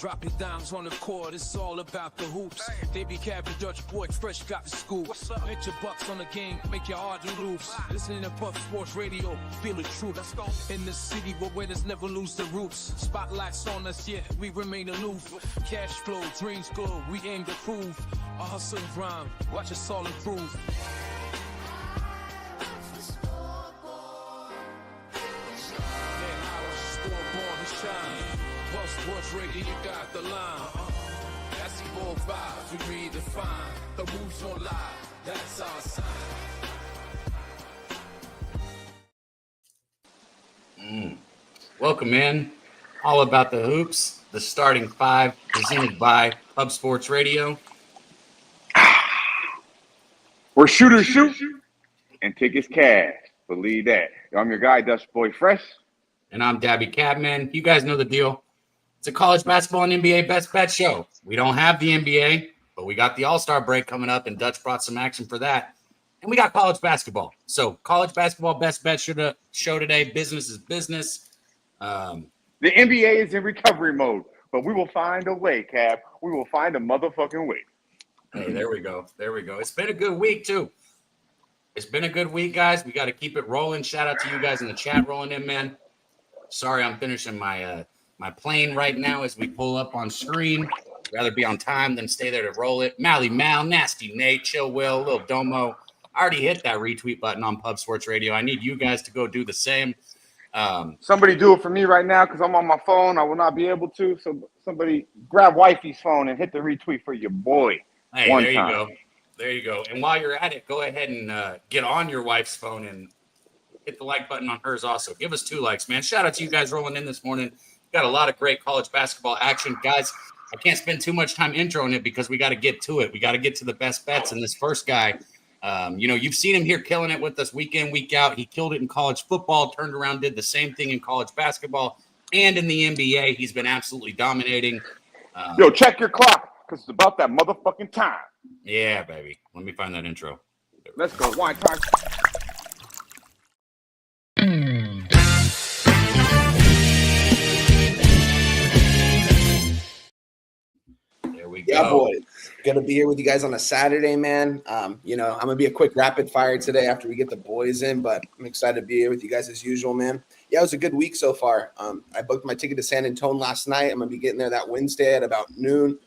Drop your dimes on the court, it's all about the hoops. Daby, Cab, and Dutch boy, fresh got the scoop. Hit your bucks on the game, make your heart loose. Listening to Puff Sports Radio, feel the truth. Let's go. In the city where winners never lose the roots. Spotlights on us, yeah, we remain aloof. Cash flow, dreams glow, we aim to prove. Our hustle and grind, watch us all improve. Sports Radio, you got the line. Basketball vibes, we redefine. The moves on live, that's our sign. Welcome in. All about the hoops. The starting five presented by Pub Sports Radio. Where shooters shoot and tickets cash. Believe that. I'm your guy, Dutch Boy Fresh. And I'm Daby Cabman. You guys know the deal. It's a college basketball and NBA best bet show. We don't have the NBA, but we got the All-Star break coming up, and Dutch brought some action for that. And we got college basketball. So college basketball best bet show today. Business is business. The NBA is in recovery mode, but we will find a way, Cab. We will find a motherfucking way. Hey, there we go. There we go. It's been a good week, too. It's been a good week, guys. We got to keep it rolling. Shout out to you guys in the chat rolling in, man. Sorry, I'm finishing my plane right now as we pull up on screen. Rather be on time than stay there to roll it. Mally Mal, Nasty Nate, Chill Will, Lil Domo. I already hit that retweet button on Pub Sports Radio. I need you guys to go do the same. Somebody do it for me right now because I'm on my phone. I will not be able to. So somebody grab wifey's phone and hit the retweet for your boy. Hey, there you go. There you go. And while you're at it, go ahead and get on your wife's phone and hit the like button on hers also. Give us 2 likes, man. Shout out to you guys rolling in this morning. Got a lot of great college basketball action. Guys, I can't spend too much time introing it because we got to get to it. We got to get to the best bets. And this first guy, you've seen him here killing it with us week in, week out. He killed it in college football, turned around, did the same thing in college basketball and in the NBA. He's been absolutely dominating. Yo, check your clock because it's about that motherfucking time. Yeah, baby. Let me find that intro. Let's go. Wine time. Yeah, boys. Gonna be here with you guys on a Saturday, man. I'm gonna be a quick rapid fire today after we get the boys in, but I'm excited to be here with you guys as usual, man. Yeah, it was a good week so far. I booked my ticket to San Antonio last night. I'm gonna be getting there that Wednesday at about noon.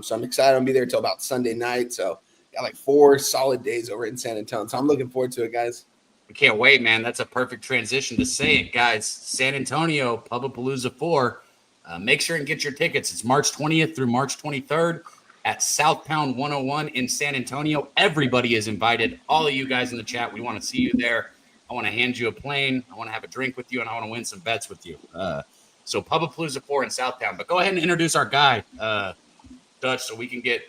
So I'm excited. I'm gonna be there till about Sunday night. So got like 4 solid days over in San Antonio. So I'm looking forward to it, guys. I can't wait, man. That's a perfect transition to say it, guys. San Antonio, Pubapalooza 4. Make sure and get your tickets. It's March 20th through March 23rd at South Pound 101 in San Antonio. Everybody is invited. All of you guys in the chat, we want to see you there. I want to hand you a plane. I want to have a drink with you, and I want to win some bets with you. So Pubapalooza 4 in South Pound. But go ahead and introduce our guy, Dutch, so we can get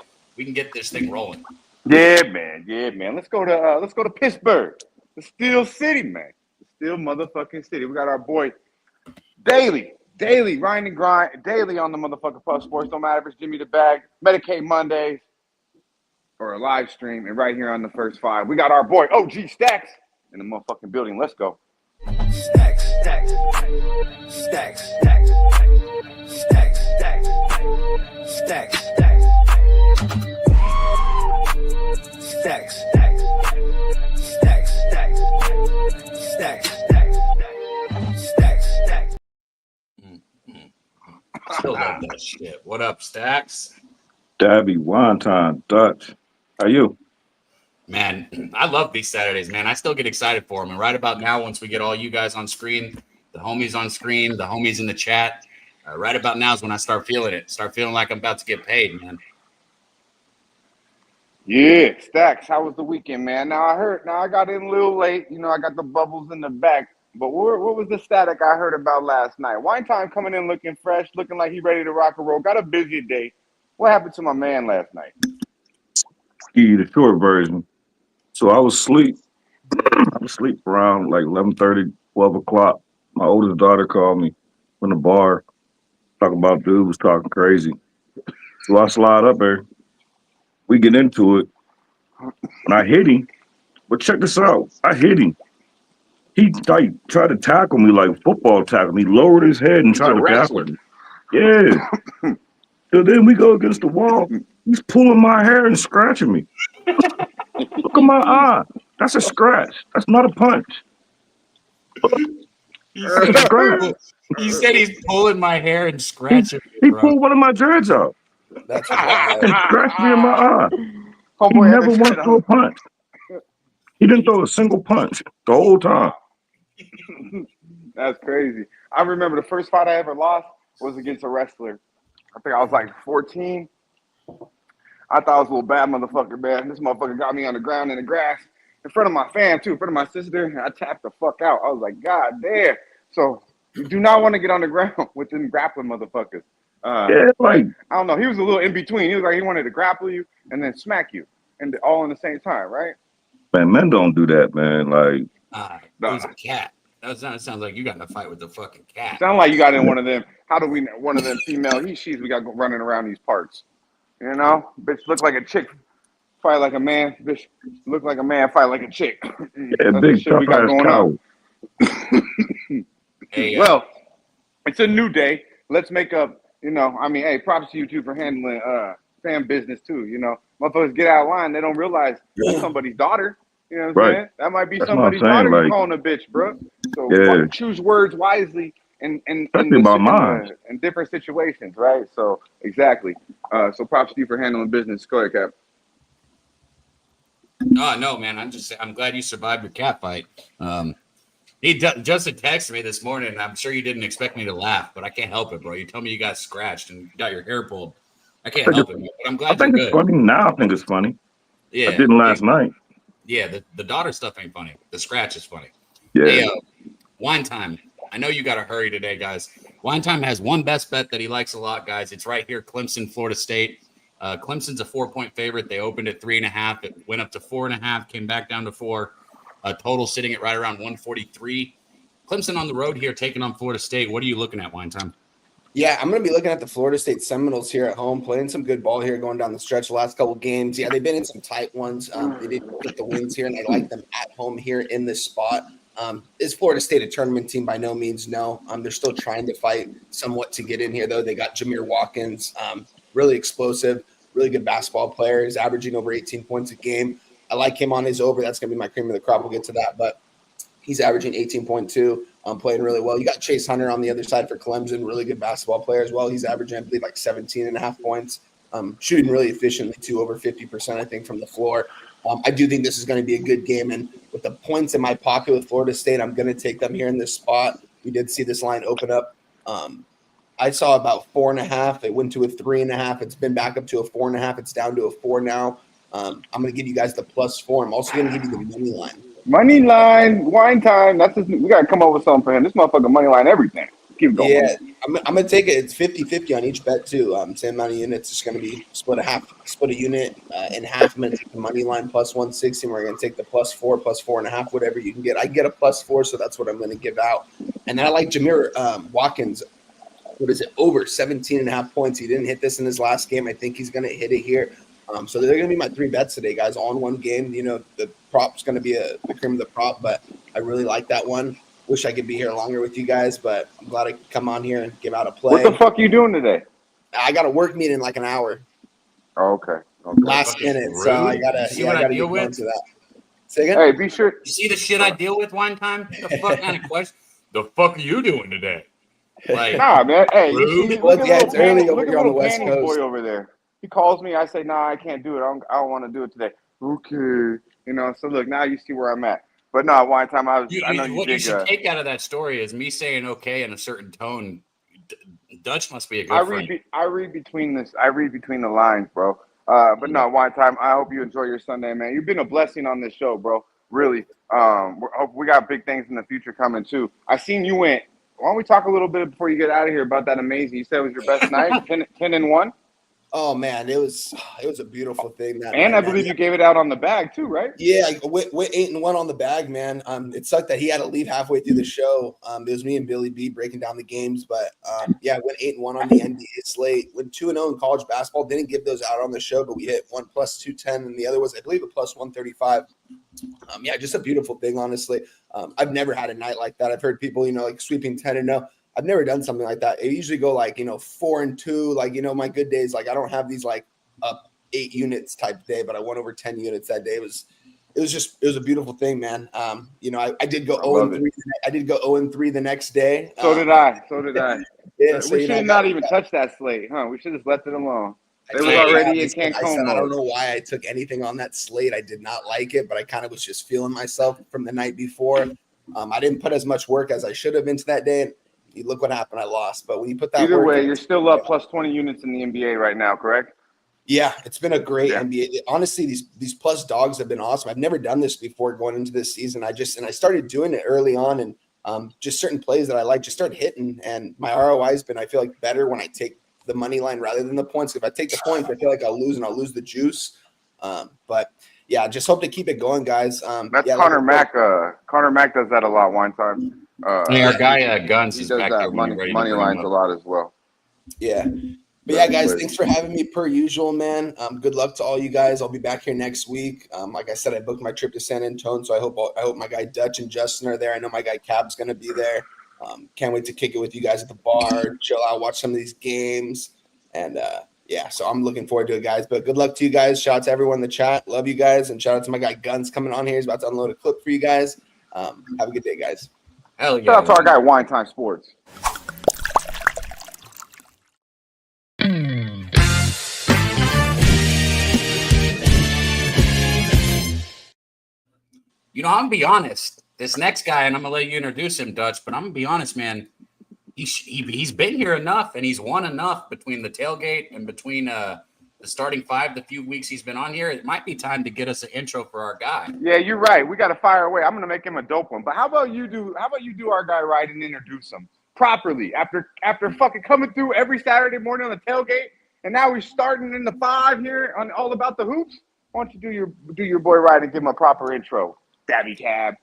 this thing rolling. Yeah, man. Let's go to Pittsburgh, the Steel City, man. The Steel motherfucking city. We got our boy Daily, grind and grind, daily on the motherfucking Puff Sports. Don't matter if it's Jimmy the Bag, Medicaid Mondays, or a live stream. And right here on the first 5, we got our boy OG Stacks in the motherfucking building. Let's go. Stacks. Still love that shit. What up, Stacks? Daby, wine time, Dutch. How you? Man, I love these Saturdays, man. I still get excited for them. And right about now, once we get all you guys on screen, the homies on screen, the homies in the chat, right about now is when I start feeling it. Start feeling like I'm about to get paid, man. Yeah, Stacks, how was the weekend, man? Now I got in a little late. I got the bubbles in the back. But what was the static I heard about last night? Wine time coming in looking fresh, looking like he ready to rock and roll. Got a busy day. What happened to my man last night? Give you the short version. So I was asleep. Around like 11:30, 12 o'clock. My oldest daughter called me from the bar, talking about dude was talking crazy. So I slide up there. We get into it. And I hit him. But check this out. I hit him. He tried to tackle me like football tackle me. He lowered his head and tried to tackle me. Yeah. So then we go against the wall. He's pulling my hair and scratching me. Look at my eye. That's a scratch. That's not a punch. He That's said a scratch. he's pulling my hair and He, scratching me, he bro. pulled one of my dreads out That's wild. and scratched me in my eye. He Homeboy had never the once shirt threw a on. punch. He didn't throw a single punch the whole time. That's crazy. I remember the first fight I ever lost was against a wrestler. I think I was like 14. I thought I was a little bad motherfucker, man. This motherfucker got me on the ground in the grass in front of my fam, too, in front of my sister. And I tapped the fuck out. I was like, God damn. So you do not want to get on the ground with them grappling motherfuckers. Yeah, like, I don't know. He was a little in between. He was like, he wanted to grapple you and then smack you, and all in the same time, right? man, men don't do that, man. Like, It was a cat. That sounds like you got in a fight with the fucking cat. Sound like you got in one of them. How do we know? One of them female he/she's we got running around these parts. You know, bitch look like a chick, fight like a man. Bitch look like a man, fight like a chick. yeah, That's the big shit tough we got ass going on. coward. Hey, Well, it's a new day. Let's make up. You know, I mean, hey, props to you two for handling fan business too. You know, motherfuckers get out of line. They don't realize that's somebody's daughter. You know what I'm Right. saying? That might be That's what I'm somebody's saying. daughter you Like, calling a bitch, bro. So yeah, choose words wisely in especially about mine. in different situations, right? So exactly. So props to you for handling business. Go ahead, Cap. oh no, man. I'm glad you survived your cat fight. Justin texted me this morning. I'm sure you didn't expect me to laugh, but I can't help it, bro. You told me you got scratched and got your hair pulled. I can't help it, man. But I'm I glad you're think it's good. funny. Now I think it's funny. I Yeah. didn't last night. Yeah, the daughter stuff ain't funny. The scratch is funny. Yeah. Hey, Wine Time. I know you got to hurry today, guys. Wine Time has one best bet that he likes a lot, guys. It's right here, Clemson, Florida State. Clemson's a 4-point favorite. They opened at 3.5. It went up to 4.5, came back down to 4. Total sitting at right around 143. Clemson on the road here, taking on Florida State. What are you looking at, Wine Time? Yeah, I'm going to be looking at the Florida State Seminoles here at home, playing some good ball here, going down the stretch the last couple games. Yeah, they've been in some tight ones. They didn't get the wins here, and I like them at home here in this spot. Is Florida State a tournament team? By no means, no. They're still trying to fight somewhat to get in here, though. They got Jameer Watkins, really explosive, really good basketball player. He's averaging over 18 points a game. I like him on his over. That's going to be my cream of the crop. We'll get to that, but he's averaging 18.2. Playing really well. You got Chase Hunter on the other side for Clemson, really good basketball player as well. He's averaging, I believe, like 17.5 points, shooting really efficiently too, over 50%, I think, from the floor. I do think this is going to be a good game, and with the points in my pocket with Florida State, I'm going to take them here in this spot. We did see this line open up. I saw about 4.5. It went to a 3.5. It's been back up to a 4.5. It's down to a 4 now. I'm going to give you guys the +4. I'm also going to give you the money line. Money line, wine time. That's just, we gotta come up with something for him. This motherfucker money line everything. Keep going. Yeah, I'm gonna take it. It's 50-50 on each bet too. Same amount of units. It's gonna be split a unit in half. I'm gonna take the money line +160. And we're gonna take the +4, +4.5, whatever you can get. I get a +4, so that's what I'm gonna give out. And then I like Jameer Watkins. What is it? Over 17.5 points. He didn't hit this in his last game. I think he's gonna hit it here. So they're going to be my 3 bets today, guys, all in one game. You know, the prop's going to be the cream of the prop, but I really like that one. Wish I could be here longer with you guys, but I'm glad I could come on here and give out a play. What the fuck are you doing today? I got a work meeting in like an hour. Oh, okay. Last minute, so I gotta get going to that. Say again? Hey, be sure. You see the shit I deal with one time? The fuck kind of question? The fuck are you doing today? Like, Nah, man. Hey, rude. look at it's early over look here at on the little West panic Coast. boy over there. He calls me. I say, nah, I can't do it. I don't want to do it today. Okay. You know, so look, now you see where I'm at. But no, one time I know you what dig. you should take out of that story is me saying okay in a certain tone. Dutch must be a good friend. I read between the lines, bro. But no, one time. I hope you enjoy your Sunday, man. You've been a blessing on this show, bro. Really. We got big things in the future coming too. I seen you went. Why don't we talk a little bit before you get out of here about that amazing? You said it was your best night, 10-1. Oh man, it was a beautiful thing. And I believe you gave it out on the bag too, right? Yeah, I went 8-1 on the bag, man. It sucked that he had to leave halfway through the show. It was me and Billy B breaking down the games, but yeah, I went 8-1 on the NBA slate. Went 2-0 in college basketball. Didn't give those out on the show, but we hit one +210, and the other was, I believe, a +135. Yeah, just a beautiful thing, honestly. I've never had a night like that. I've heard people, like sweeping 10-0. I've never done something like that. I usually go like, 4-2, like, my good days. Like I don't have these like up 8 units type day, but I went over 10 units that day. It was a beautiful thing, man. I did go 0-3. I did go 0-3 the next day. So did I. So did I. Yeah, We should have not even touched that slate, huh? We should have left it alone. It was already in Cancun I don't know why I took anything on that slate. I did not like it, but I kind of was just feeling myself from the night before. I didn't put as much work as I should have into that day. And look what happened. I lost. But when you put that either work way, you're still up plus 20 units in the NBA right now, correct? Yeah, it's been a great NBA. Honestly, these plus dogs have been awesome. I've never done this before going into this season. I started doing it early on, and just certain plays that I like just started hitting. And my ROI has been, I feel like, better when I take the money line rather than the points. If I take the points, I feel like I'll lose the juice. But yeah, just hope to keep it going, guys. That's Connor Mack. Connor Mack does that a lot. Wine time. Our guy Guns he is does back that there money lines a lot as well. Yeah. But yeah, guys, thanks for having me per usual, man. Good luck to all you guys. I'll be back here next week. Like I said, I booked my trip to San Antonio, so I hope my guy Dutch and Justin are there. I know my guy Cab's going to be there. Can't wait to kick it with you guys at the bar, chill out, watch some of these games. And so I'm looking forward to it, guys. But good luck to you guys. Shout out to everyone in the chat. Love you guys. And shout out to my guy Guns coming on here. He's about to unload a clip for you guys. Have a good day, guys. Hell yeah. Shout out to our guy Wine Time Sports. I'm going to be honest. This next guy, and I'm going to let you introduce him, Dutch, but I'm going to be honest, man. He's been here enough, and he's won enough between the tailgate and between the starting five, the few weeks he's been on here. It might be time to get us an intro for our guy. Yeah, you're right. We got to fire away. I'm going to make him a dope one. But how about you do our guy right and introduce him properly after fucking coming through every Saturday morning on the tailgate, and now we're starting in the 5 here on All About the Hoops. Why don't you do your boy right and give him a proper intro, Daby Cab?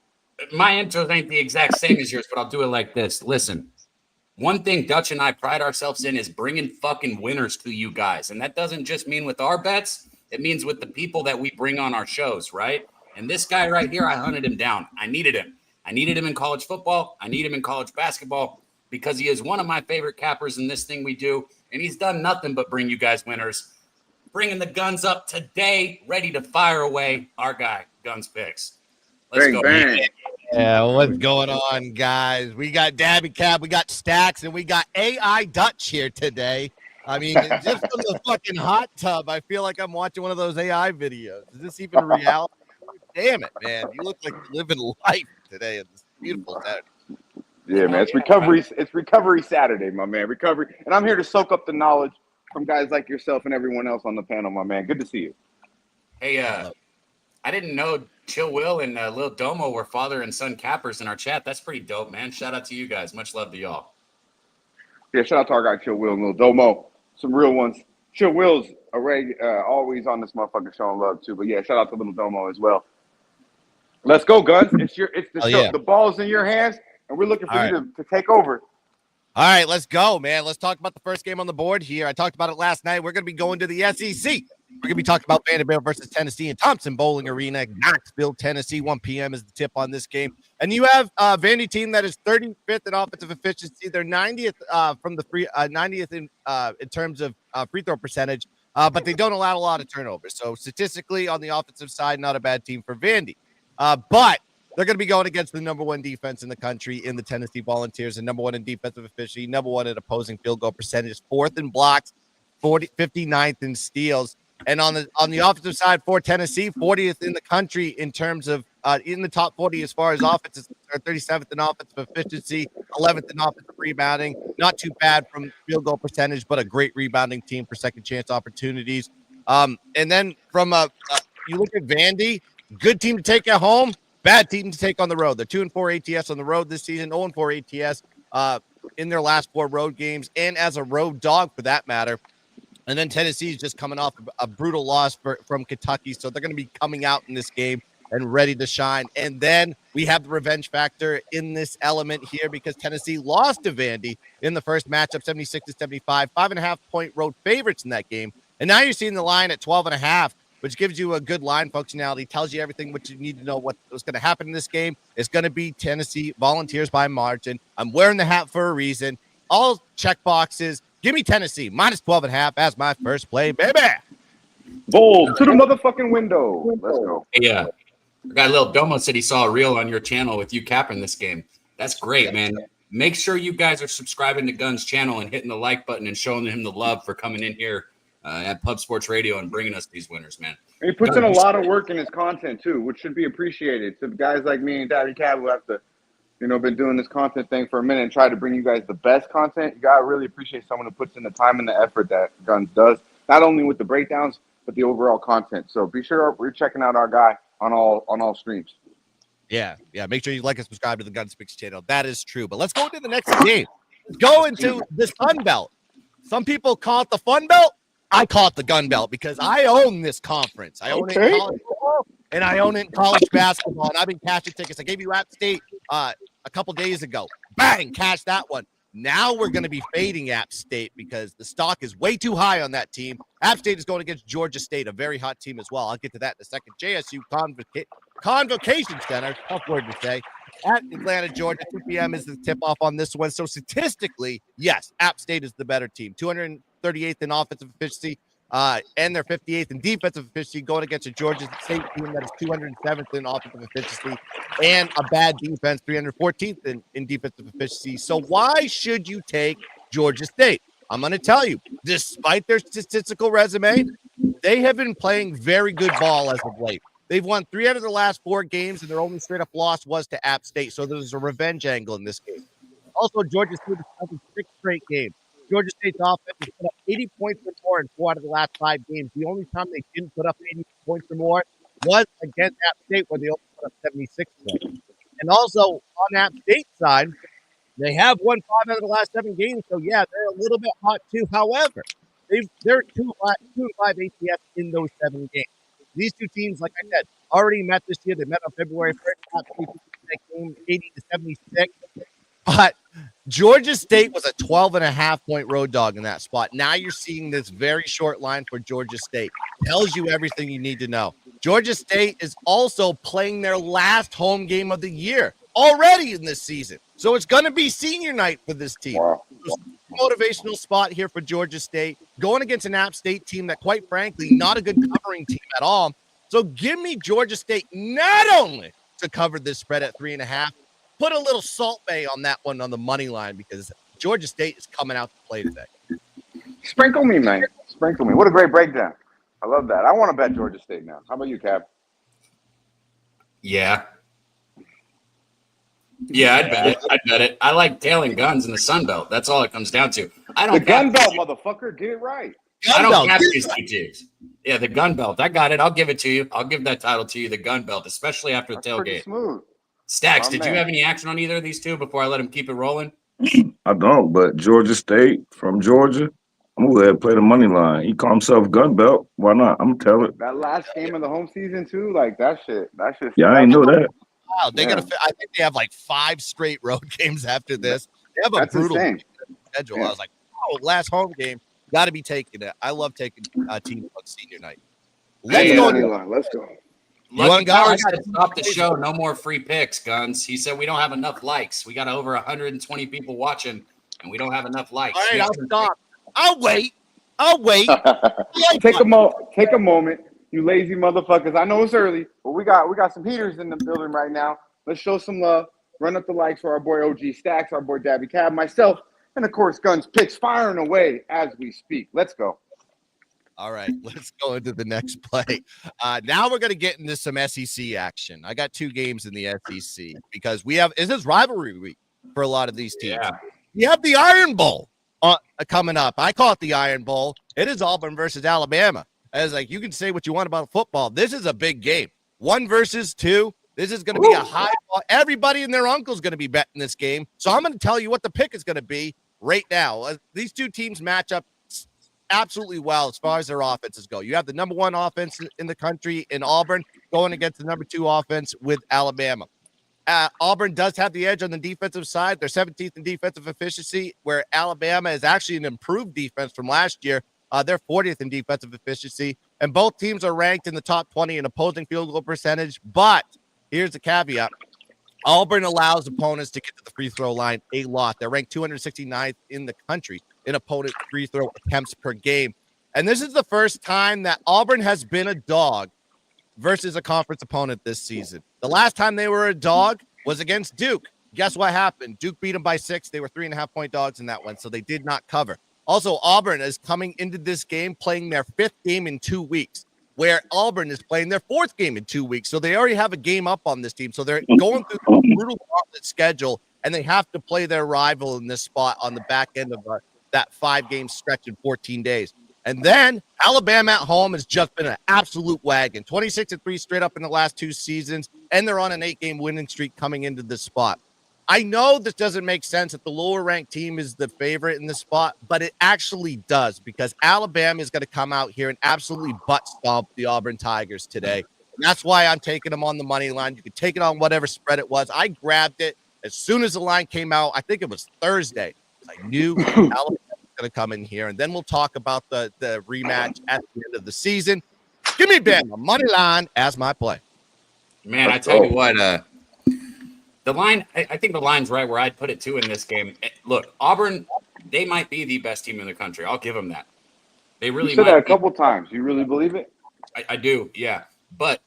My intros ain't the exact same as yours, but I'll do it like this. Listen, one thing Dutch and I pride ourselves in is bringing fucking winners to you guys. And that doesn't just mean with our bets. It means with the people that we bring on our shows, right? And this guy right here, I hunted him down. I needed him. I needed him in college football. I need him in college basketball because he is one of my favorite cappers in this thing we do. And he's done nothing but bring you guys winners. Bringing the guns up today, ready to fire away our guy, Guns Picks. Let's go. Bang. Yeah, what's going on, guys? We got Daby Cab, we got Stacks, and we got AI Dutch here today. I mean, just from the fucking hot tub, I feel like I'm watching one of those AI videos. Is this even reality? Damn it, man. You look like you're living life today on this beautiful Saturday. Yeah, man. It's recovery. It's recovery Saturday, my man. Recovery. And I'm here to soak up the knowledge from guys like yourself and everyone else on the panel, my man. Good to see you. Hey, I didn't know Chill Will and Lil Domo were father and son cappers in our chat. That's pretty dope, man. Shout out to you guys. Much love to y'all. Yeah, shout out to our guy Chill Will and Lil Domo. Some real ones. Chill Will's always on this motherfucker showing love too. But yeah, shout out to Lil Domo as well. Let's go, Guns. It's the show. Yeah. The ball's in your hands, and we're looking for you to take over. All right, let's go, man. Let's talk about the first game on the board here. I talked about it last night. We're going to be going to the SEC. We're going to be talking about Vanderbilt versus Tennessee in Thompson Bowling Arena, Knoxville, Tennessee. 1 p.m. is the tip on this game. And you have a Vandy team that is 35th in offensive efficiency. They're 90th from the 90th in terms of free throw percentage, but they don't allow a lot of turnovers. So statistically, on the offensive side, not a bad team for Vandy. But they're going to be going against the number 1 defense in the country in the Tennessee Volunteers, and number 1 in defensive efficiency, number 1 in opposing field goal percentage, 4th in blocks, 59th in steals. And on the offensive side for Tennessee, 40th in the country in terms of in the top 40 as far as offenses, 37th in offensive efficiency, 11th in offensive rebounding. Not too bad from field goal percentage, but a great rebounding team for second chance opportunities. And then from you look at Vandy, good team to take at home, bad team to take on the road. They're 2-4 ATS on the road this season, 0-4 ATS in their last 4 road games, and as a road dog for that matter. And then Tennessee is just coming off a brutal loss from Kentucky, so they're going to be coming out in this game and ready to shine. And then we have the revenge factor in this element here because Tennessee lost to Vandy in the first matchup, 76-75, 5.5-point road favorites in that game. And now you're seeing the line at 12.5. which gives you a good line functionality, tells you everything what you need to know what's going to happen in this game. It's going to be Tennessee Volunteers by margin. I'm wearing the hat for a reason. All check boxes. Give me Tennessee minus 12.5 as my first play, baby. Bold to the motherfucking window. Let's go. Yeah. I got a little Domo said he saw a reel on your channel with you capping this game. That's great, man. Make sure you guys are subscribing to Gunn's channel and hitting the like button and showing him the love for coming in here at Pub Sports Radio and bringing us these winners, man. He puts in a lot of work in his content too, which should be appreciated. To guys like me and Daby Cab who have to, been doing this content thing for a minute and try to bring you guys the best content. You gotta really appreciate someone who puts in the time and the effort that Guns does, not only with the breakdowns but the overall content. So be sure we're checking out our guy on all streams. Yeah. Make sure you like and subscribe to the Gun Speaks channel. That is true. But let's go into the next game. Let's go into the Sun Belt. Some people call it the Fun Belt. I call it the Gun Belt because I own this conference. I own it in college football and I own it in college basketball. And I've been cashing tickets. I gave you App State a couple days ago. Bang, cash that one. Now we're going to be fading App State because the stock is way too high on that team. App State is going against Georgia State, a very hot team as well. I'll get to that in a second. JSU Convocation Center, tough word to say, at Atlanta, Georgia. 2 p.m. is the tip-off on this one. So statistically, yes, App State is the better team. 238th in offensive efficiency, and they're 58th in defensive efficiency, going against a Georgia State team that is 207th in offensive efficiency and a bad defense, 314th in defensive efficiency. So why should you take Georgia State? I'm going to tell you, despite their statistical resume, they have been playing very good ball as of late. They've won 3 out of the last 4 games, and their only straight-up loss was to App State. So there's a revenge angle in this game. Also, Georgia State has won 6 straight games. Georgia State's offense has put up 80 points or more in 4 out of the last 5 games. The only time they didn't put up 80 points or more was against App State, where they only put up 76 points. And also, on App State's side, they have won 5 out of the last 7 games. So, yeah, they're a little bit hot, too. However, they're 2-5 ATS in those 7 games. These two teams, like I said, already met this year. They met on February 1st. App State game 80-76. But Georgia State was a 12.5-point road dog in that spot. Now you're seeing this very short line for Georgia State. Tells you everything you need to know. Georgia State is also playing their last home game of the year already in this season. So it's going to be senior night for this team. Wow. Motivational spot here for Georgia State, going against an App State team that, quite frankly, not a good covering team at all. So give me Georgia State not only to cover this spread at 3.5, put a little Salt Bay on that one on the money line because Georgia State is coming out to play today. Sprinkle me, man. Sprinkle me. What a great breakdown. I love that. I want to bet Georgia State now. How about you, Cap? Yeah, I'd bet it. I like tailing guns in the Sun Belt. That's all it comes down to. I don't The Gun Belt, motherfucker. Get it right. I don't have these two teams. Yeah, the Gun Belt. I got it. I'll give it to you. I'll give that title to you, the Gun Belt, especially after the That's pretty tailgate. smooth. Stacks, Oh, did man. you have any action on either of these two before I let him keep it rolling? I don't, but Georgia State from Georgia, I'm going to go ahead and play the money line. He call himself Gun Belt. Why not? I'm going to tell it. That last game of the home season, too, like that shit. Yeah, I ain't know that. Wow, Yeah. I think they have like 5 straight road games after this. They have a That's brutal insane. schedule. Yeah. I was like, oh, last home game. Got to be taking it. I love taking teams on senior night. Let's Hey, go. Money line. Let's go. wanna Lucky go? Power I got said stop the show. No more free picks, Guns. He said we don't have enough likes. We got over 120 people watching, and we don't have enough likes. All right, I'll stop. I'll wait. Take a moment, you lazy motherfuckers. I know it's early, but we got some heaters in the building right now. Let's show some love. Run up the likes for our boy OG Stacks, our boy Daby Cab, myself, and of course Guns Picks firing away as we speak. Let's go. All right, let's go into the next play. Now we're going to get into some SEC action. I got 2 games in the SEC because this is rivalry week for a lot of these teams. Yeah. You have the Iron Bowl coming up. I call it the Iron Bowl. It is Auburn versus Alabama. As like you can say what you want about football. This is a big game. 1 versus 2. This is going to be a high ball. Everybody and their uncle is going to be betting this game. So I'm going to tell you what the pick is going to be right now. These 2 teams match up absolutely well as far as their offenses go. You have the number 1 offense in the country in Auburn going against the number 2 offense with Alabama. Auburn does have the edge on the defensive side. They're 17th in defensive efficiency, where Alabama is actually an improved defense from last year. They're 40th in defensive efficiency. and both teams are ranked in the top 20 in opposing field goal percentage. But here's the caveat. Auburn allows opponents to get to the free throw line a lot. They're ranked 269th in the country in opponent free throw attempts per game. And this is the first time that Auburn has been a dog versus a conference opponent this season. The last time they were a dog was against Duke. Guess what happened? Duke beat them by 6. They were 3.5-point dogs in that one, so they did not cover. Also, Auburn is coming into this game playing their 5th game in 2 weeks, where Auburn is playing their 4th game in 2 weeks. So they already have a game up on this team. So they're going through the brutal gauntlet schedule, and they have to play their rival in this spot on the back end of that 5-game stretch in 14 days. And then Alabama at home has just been an absolute wagon, 26-3 straight up in the last 2 seasons, and they're on an 8-game winning streak coming into this spot. I know this doesn't make sense that the lower-ranked team is the favorite in this spot, but it actually does because Alabama is going to come out here and absolutely butt-stomp the Auburn Tigers today. And that's why I'm taking them on the money line. You can take it on whatever spread it was. I grabbed it as soon as the line came out. I think it was Thursday. I knew Alabama was going to come in here, and then we'll talk about the rematch at the end of the season. Give me Bama money line as my play. Man, I tell you what, the line, I think the line's right where I'd put it too in this game. Look, Auburn, they might be the best team in the country. I'll give them that. They really You said might that a be. couple times. You really believe it? I do, yeah. But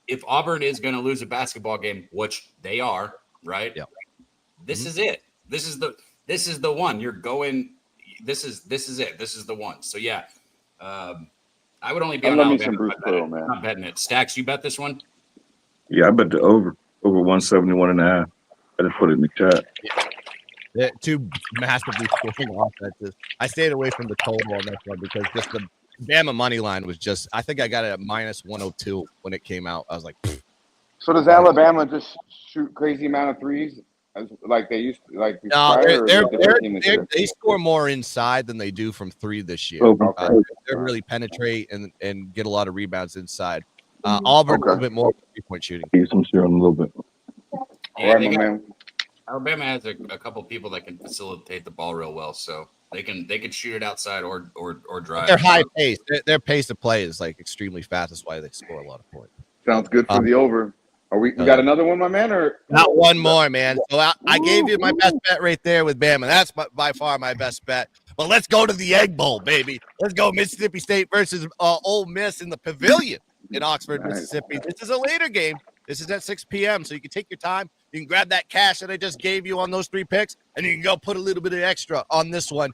if Auburn is going to lose a basketball game, which they are, right? Yep. This is it. This is the one. You're going. This is it. This is the one. So yeah, I would only be I on love me Alabama. some Bruce Pearl, man. Not betting it. Stacks, you bet this one? Yeah, I bet the over 171.5. I just put it in the chat. They're two massively scoring offenses. I stayed away from the total on this one because just the Bama money line was just, I think I got it at minus 102 when it came out. I was like, pfft. So does Alabama just shoot crazy amount of threes like they used to, like No, prior, or is it a different team this year? they score more inside than they do from 3 this year. Okay. They really penetrate and get a lot of rebounds inside. Auburn a little bit more 3-point shooting. Get some shit on a little bit. All Yeah, right, they my got- man. Alabama has a couple people that can facilitate the ball real well, so they can shoot it outside or drive. They're high pace. Their pace of play is like extremely fast. That's why they score a lot of points. Sounds good for the over. Are we got another one, my man? Or Not one more, man. So I gave you my best bet right there with Bama. That's by far my best bet. But let's go to the Egg Bowl, baby. Let's go Mississippi State versus Ole Miss in the Pavilion in Oxford, Nice. Mississippi. This is a later game. This is at 6 p.m., so you can take your time. You can grab that cash that I just gave you on those 3 picks, and you can go put a little bit of extra on this one.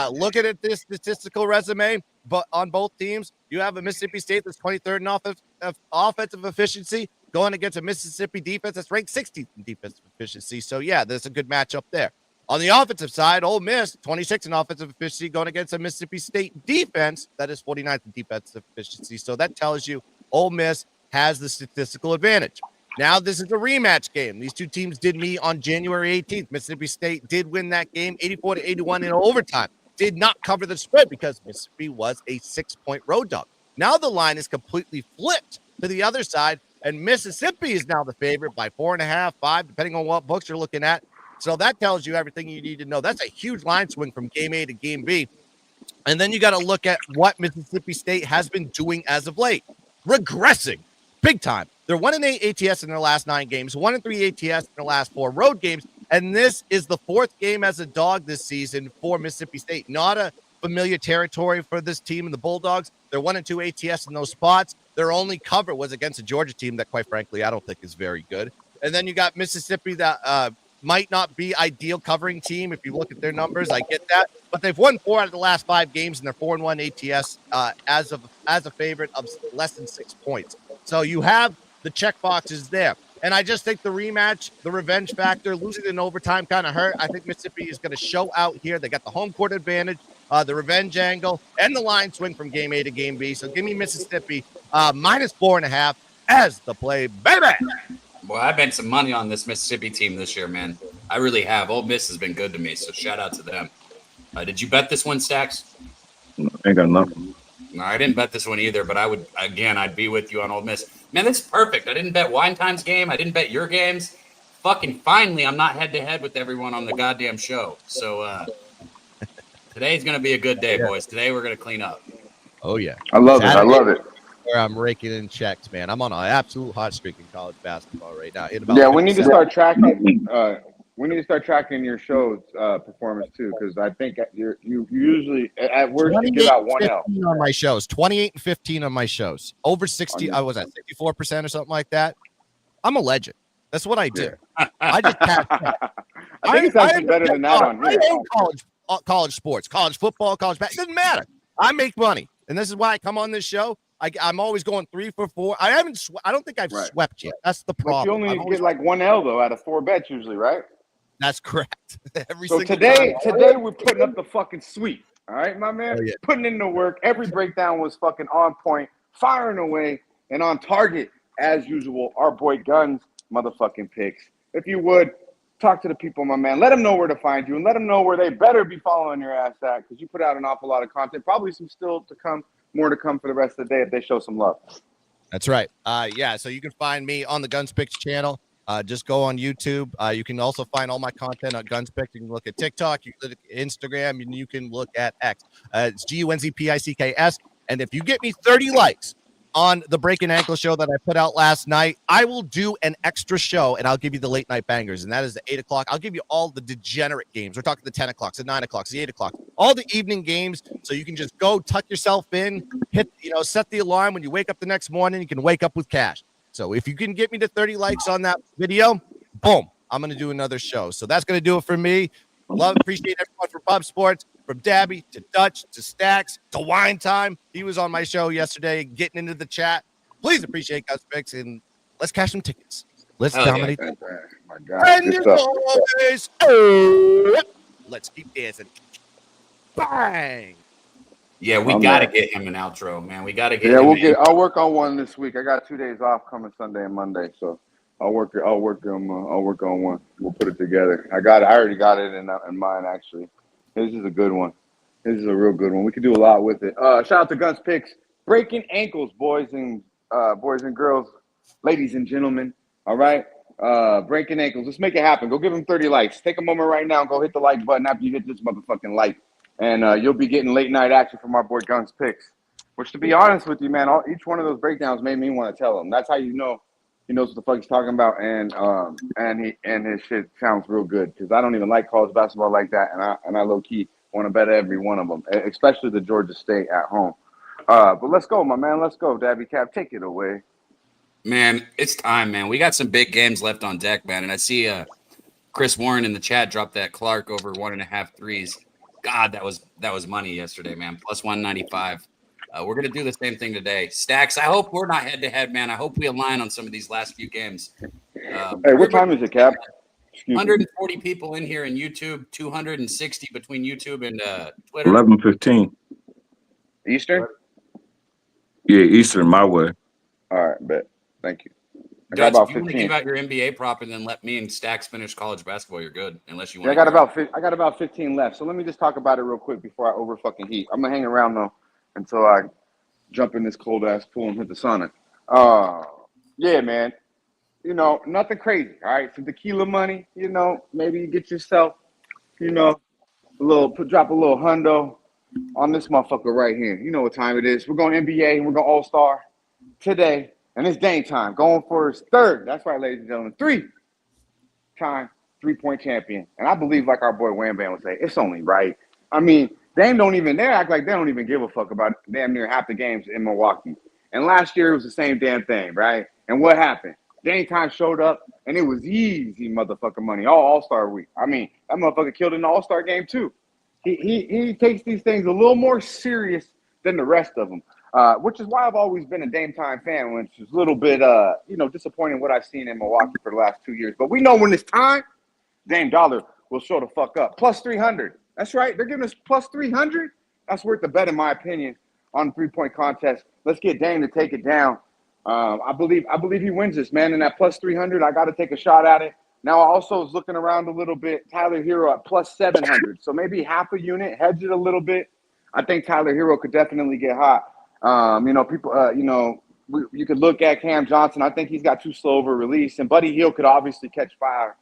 Looking at this statistical resume, but on both teams, you have a Mississippi State that's 23rd in offensive efficiency going against a Mississippi defense that's ranked 16th in defensive efficiency. So, yeah, there's a good matchup there. On the offensive side, Ole Miss, 26th in offensive efficiency, going against a Mississippi State defense that is 49th in defensive efficiency. So that tells you Ole Miss has the statistical advantage. Now, this is a rematch game. These two teams did meet on January 18th. Mississippi State did win that game 84-81 in overtime. Did not cover the spread because Mississippi was a 6-point road dog. Now the line is completely flipped to the other side, and Mississippi is now the favorite by 4.5, 5, depending on what books you're looking at. So that tells you everything you need to know. That's a huge line swing from game A to game B. And then you got to look at what Mississippi State has been doing as of late. Regressing big time. They're 1-8 ATS in their last 9 games, 1-3 ATS in their last 4 road games. And this is the 4th game as a dog this season for Mississippi State. Not a familiar territory for this team and the Bulldogs. They're 1-2 ATS in those spots. Their only cover was against a Georgia team that, quite frankly, I don't think is very good. And then you got Mississippi that might not be ideal covering team if you look at their numbers. I get that, but they've won 4 out of the last 5 games, and they're 4-1 ATS as a favorite of less than 6 points. So you have the check boxes there. And I just think the rematch, the revenge factor, losing in overtime kind of hurt. I think Mississippi is going to show out here. They got the home court advantage, the revenge angle, and the line swing from game A to game B. So give me Mississippi minus 4.5 as the play, baby. Boy, I bet some money on this Mississippi team this year, man. I really have. Ole Miss has been good to me, so shout out to them. Did you bet this one, Stacks? Ain't got nothing. No, I didn't bet this one either, but I'd be with you on Ole Miss. Man, that's perfect. I didn't bet Wine Time's game. I didn't bet your games. Fucking finally, I'm not head-to-head with everyone on the goddamn show. So today's going to be a good day, boys. Today we're going to clean up. Oh, yeah. I love it. I love it. where I'm raking in checks, man. I'm on an absolute hot streak in college basketball right now. Yeah, we need to start tracking. We need to start tracking your show's performance too, because I think you usually at worst you give out 1 L on my shows. 28 and 15 on my shows. Over 60. I was at 64% or something like that. I'm a legend. That's what I do. Yeah. I just pass. I think it's actually better than that on here. I own college sports, college football, college basketball. It doesn't matter. I make money, and this is why I come on this show. I'm always going 3 for 4. I don't think I've swept yet. That's the problem. But you only get like 1 L though out of 4 bets usually, right? That's correct. So today we're putting up the fucking sweep. All right, my man. Oh, yeah. Putting in the work. Every breakdown was fucking on point, firing away, and on target as usual. Our boy Guns motherfucking picks. If you would talk to the people, my man. Let them know where to find you, and let them know where they better be following your ass at, because you put out an awful lot of content. Probably some still to come. More to come for the rest of the day if they show some love. That's right. Yeah, so you can find me on the Guns Picks channel. Just go on YouTube. You can also find all my content on Guns Picks. You can look at TikTok, you can look at Instagram, and you can look at X. It's GUNZPICKS. And if you get me 30 likes on the Breaking Ankle show that I put out last night, I will do an extra show, and I'll give you the late night bangers, and that is the 8 o'clock. I'll give you all the degenerate games. We're talking the 10 o'clocks, the 9 o'clocks, the 8 o'clock, all the evening games, so you can just go tuck yourself in, set the alarm. When you wake up the next morning, you can wake up with cash. So if you can get me to 30 likes on that video, boom, I'm going to do another show. So that's going to do it for me. Appreciate everyone from Pub Sports, from Daby to Dutch to Stacks to Wine Time. He was on my show yesterday, getting into the chat. Please appreciate Gus Picks, and let's cash some tickets. Let's dominate. Yeah. My God. And as always, let's keep dancing. Bang. Yeah, we got to get him an outro, man. We got to get. Yeah, I'll work on one this week. I got 2 days off coming Sunday and Monday, so I'll work on one. We'll put it together. I already got it in mind, actually. This is a good one. This is a real good one. We could do a lot with it. Shout out to Guns Picks. Breaking ankles, boys and girls, ladies and gentlemen. All right. Breaking ankles. Let's make it happen. Go give them 30 likes. Take a moment right now and go hit the like button after you hit this motherfucking like. And you'll be getting late night action from our boy Guns Picks. Which, to be honest with you, man, each one of those breakdowns made me want to tell him. That's how you know he knows what the fuck he's talking about, and his shit sounds real good, because I don't even like college basketball like that, and I low key want to bet every one of them, especially the Georgia State at home. But let's go, my man. Let's go, Daby Cap. Take it away. Man, it's time, man. We got some big games left on deck, man. And I see Chris Warren in the chat drop that Clark over 1.5 threes. God, that was money yesterday, man. Plus 195. We're going to do the same thing today. Stacks, I hope we're not head-to-head, man. I hope we align on some of these last few games. Hey, what time is it, Cap? 140 people in here in YouTube, 260 between YouTube and Twitter. 11:15. Eastern? Yeah, Eastern, my way. All right, bet. Thank you. I Dutch, got about if you want to 15. give out your NBA prop and then let me and Stacks finish college basketball, you're good. Unless you want. Yeah, I got about 15 left. So let me just talk about it real quick before I over fucking heat. I'm gonna hang around though until I jump in this cold ass pool and hit the sauna. Yeah, man. You know, nothing crazy. All right, some tequila money. You know, maybe you get yourself, drop a little hundo on this motherfucker right here. You know what time it is. We're going NBA and we're going All-Star today. And it's Dame time. Going for his third. That's right, ladies and gentlemen. 3-time 3-point champion. And I believe, like our boy Wham Bam would say, it's only right. I mean, they act like they don't even give a fuck about damn near half the games in Milwaukee. And last year it was the same damn thing, right? And what happened? Dame time showed up, and it was easy motherfucking money All-Star week. I mean, that motherfucker killed in the All-Star game too. He takes these things a little more serious than the rest of them. Which is why I've always been a Dame time fan, which is a little bit, disappointing what I've seen in Milwaukee for the last 2 years. But we know when it's time, Dame Dollar will show the fuck up. Plus 300. That's right. They're giving us plus 300. That's worth the bet, in my opinion, on the 3-point contest. Let's get Dame to take it down. I believe he wins this, man. And at plus 300, I got to take a shot at it. Now, I also was looking around a little bit. Tyler Hero at plus 700. So maybe half a unit, hedge it a little bit. I think Tyler Hero could definitely get hot. You could look at Cam Johnson. I think he's got too slow of a release, and Buddy Hield could obviously catch fire.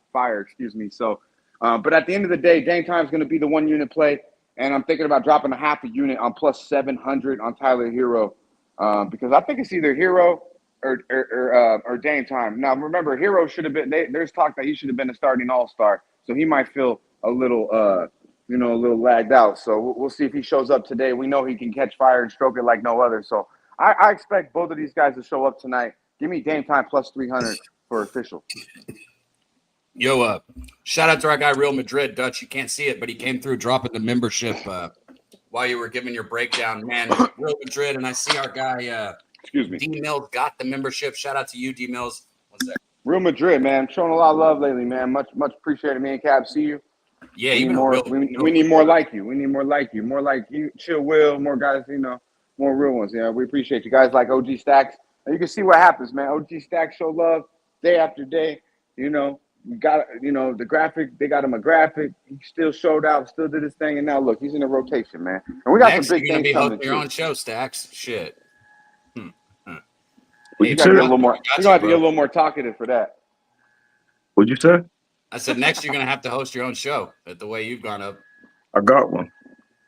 So, but at the end of the day, Dame time is going to be the 1-unit play, and I'm thinking about dropping a half a unit on plus 700 on Tyler Hero. because I think it's either Hero or Dame time. Now remember, Hero should have been. There's talk that he should have been a starting All-Star, so he might feel a little a little lagged out. So we'll see if he shows up today. We know he can catch fire and stroke it like no other. So I expect both of these guys to show up tonight. Give me Dame time plus 300 for official. Yo, shout out to our guy Real Madrid, Dutch. You can't see it, but he came through dropping the membership while you were giving your breakdown, man. Real Madrid, and I see our guy Excuse me, D Mills got the membership. Shout out to you, D Mills. One sec. Real Madrid, man, showing a lot of love lately, man. Much appreciated. Me and Cab, see you. Yeah, We need even more. real, We need more like you. We need more like you. More like you, Chill Will. More guys, more real ones. We appreciate you guys like OG Stacks. And you can see what happens, man. OG Stacks show love day after day. We got the graphic. They got him a graphic. He still showed out. Still did his thing. And now look, he's in a rotation, man. And we got next, some big you're gonna things be coming. hosting your own show, Stacks. Shit. What'd You you got to say? get a little more. Got You're you, gonna have to bro. get a little more talkative for that. What'd you say? I said next you're gonna have to host your own show. At the way you've gone up. I got one.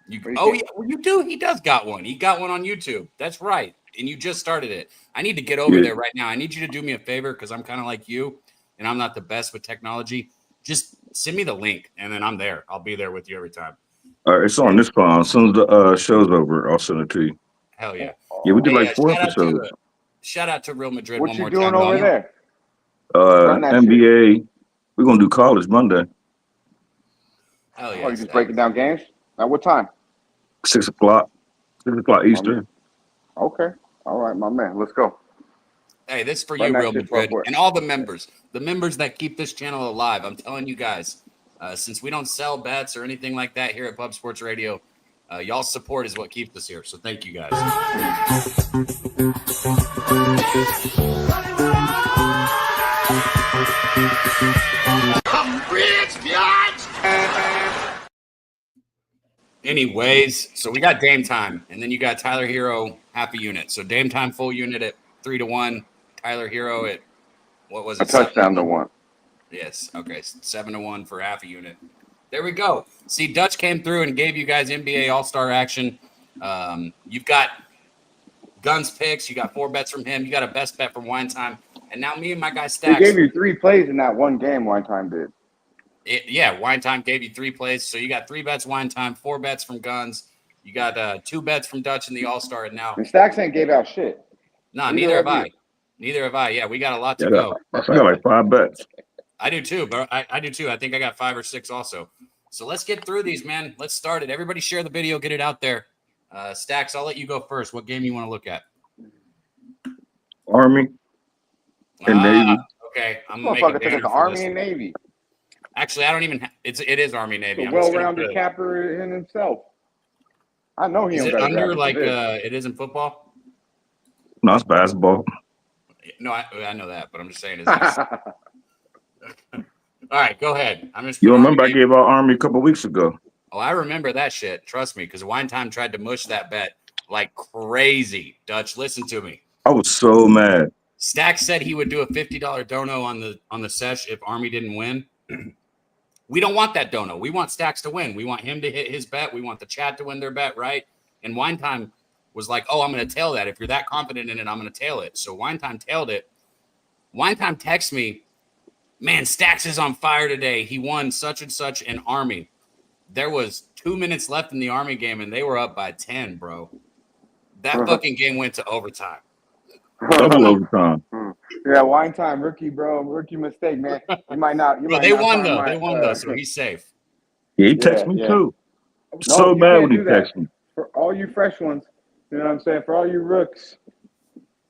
Yeah, can't- well, you do. He does got one. He got one on YouTube. That's right. And you just started it. I need to get over there right now. I need you to do me a favor because I'm kind of like you, and I'm not the best with technology. Just send me the link, and then I'm there. I'll be there with you every time. It's on this phone. As soon as the show's over, I'll send it to you. Hell yeah. Yeah, we did Hey, like 4 episodes. Shout out to Real Madrid What one you more doing time. over dog. there? Run that NBA. We're gonna do college Monday, Hell yeah. Oh, you just Stacks. breaking down games? At what time? 6 o'clock. 6 o'clock Eastern. Okay. All right, my man. Let's go. Hey, this is for Run you, that Real shit for Madrid, us. and all the members that keep this channel alive. I'm telling you guys, since we don't sell bets or anything like that here at Pub Sports Radio, y'all's support is what keeps us here. So thank you guys. Anyways, so we got Dame time, and then you got Tyler Hero half a unit. So Dame time full unit at 3-1. Tyler Hero at what was A it? touchdown 7-1? to one. Yes. Okay. 7-1 for half a unit. There we go. See, Dutch came through and gave you guys NBA All-Star action. You've got Guns picks. You got 4 bets from him. You got a best bet from Wine Time. And now me and my guy He Stacks. gave you 3 plays in that one game one time, did. Wine Time gave you 3 plays. So you got 3 bets Wine Time, 4 bets from Guns. You got 2 bets from Dutch in the All-Star. And now, And Stacks ain't gave out shit. neither have I. Neither have I. Yeah, we got a lot to Yeah, go. I got like 5 bets. I do too, but I do too. I think I got 5 or 6 also. So let's get through these, man. Let's start it. Everybody share the video, get it out there. Stacks, I'll let you go first. What game you want to look at? Army and Navy. Okay, I'm gonna make a Motherfucker took banner it to for Army this. and Navy. Actually, I don't even. It is Army Navy. A I'm just gonna well-rounded put it- capper in himself. I know he Is don't it got under like it is in football? No, it's basketball. No, I know that, but I'm just saying. Is all right, go ahead. I'm just. You put remember I Army Navy. gave out Army a couple weeks ago. Oh, I remember that shit. Trust me, because Wine Time tried to mush that bet like crazy. Dutch, listen to me. I was so mad. Stack said he would do a $50 dono on the sesh if Army didn't win. We don't want that dono. We want Stacks to win. We want him to hit his bet. We want the chat to win their bet, right? And Wine Time was like, oh, I'm going to tail that. If you're that confident in it, I'm going to tail it. So Wine Time tailed it. Wine Time texts me, man, Stacks is on fire today. He won such and such an Army. There was 2 minutes left in the Army game, and they were up by 10, bro. That fucking game went to overtime. Double overtime. Yeah, Wine Time, rookie, bro. Rookie mistake, man. You might not. Bro, they won, though. They won, though, so he's safe. Yeah, he texted me yeah. too. I was No, so you mad can't when he do that. texted me. For all you fresh ones, you know what I'm saying? For all you rooks,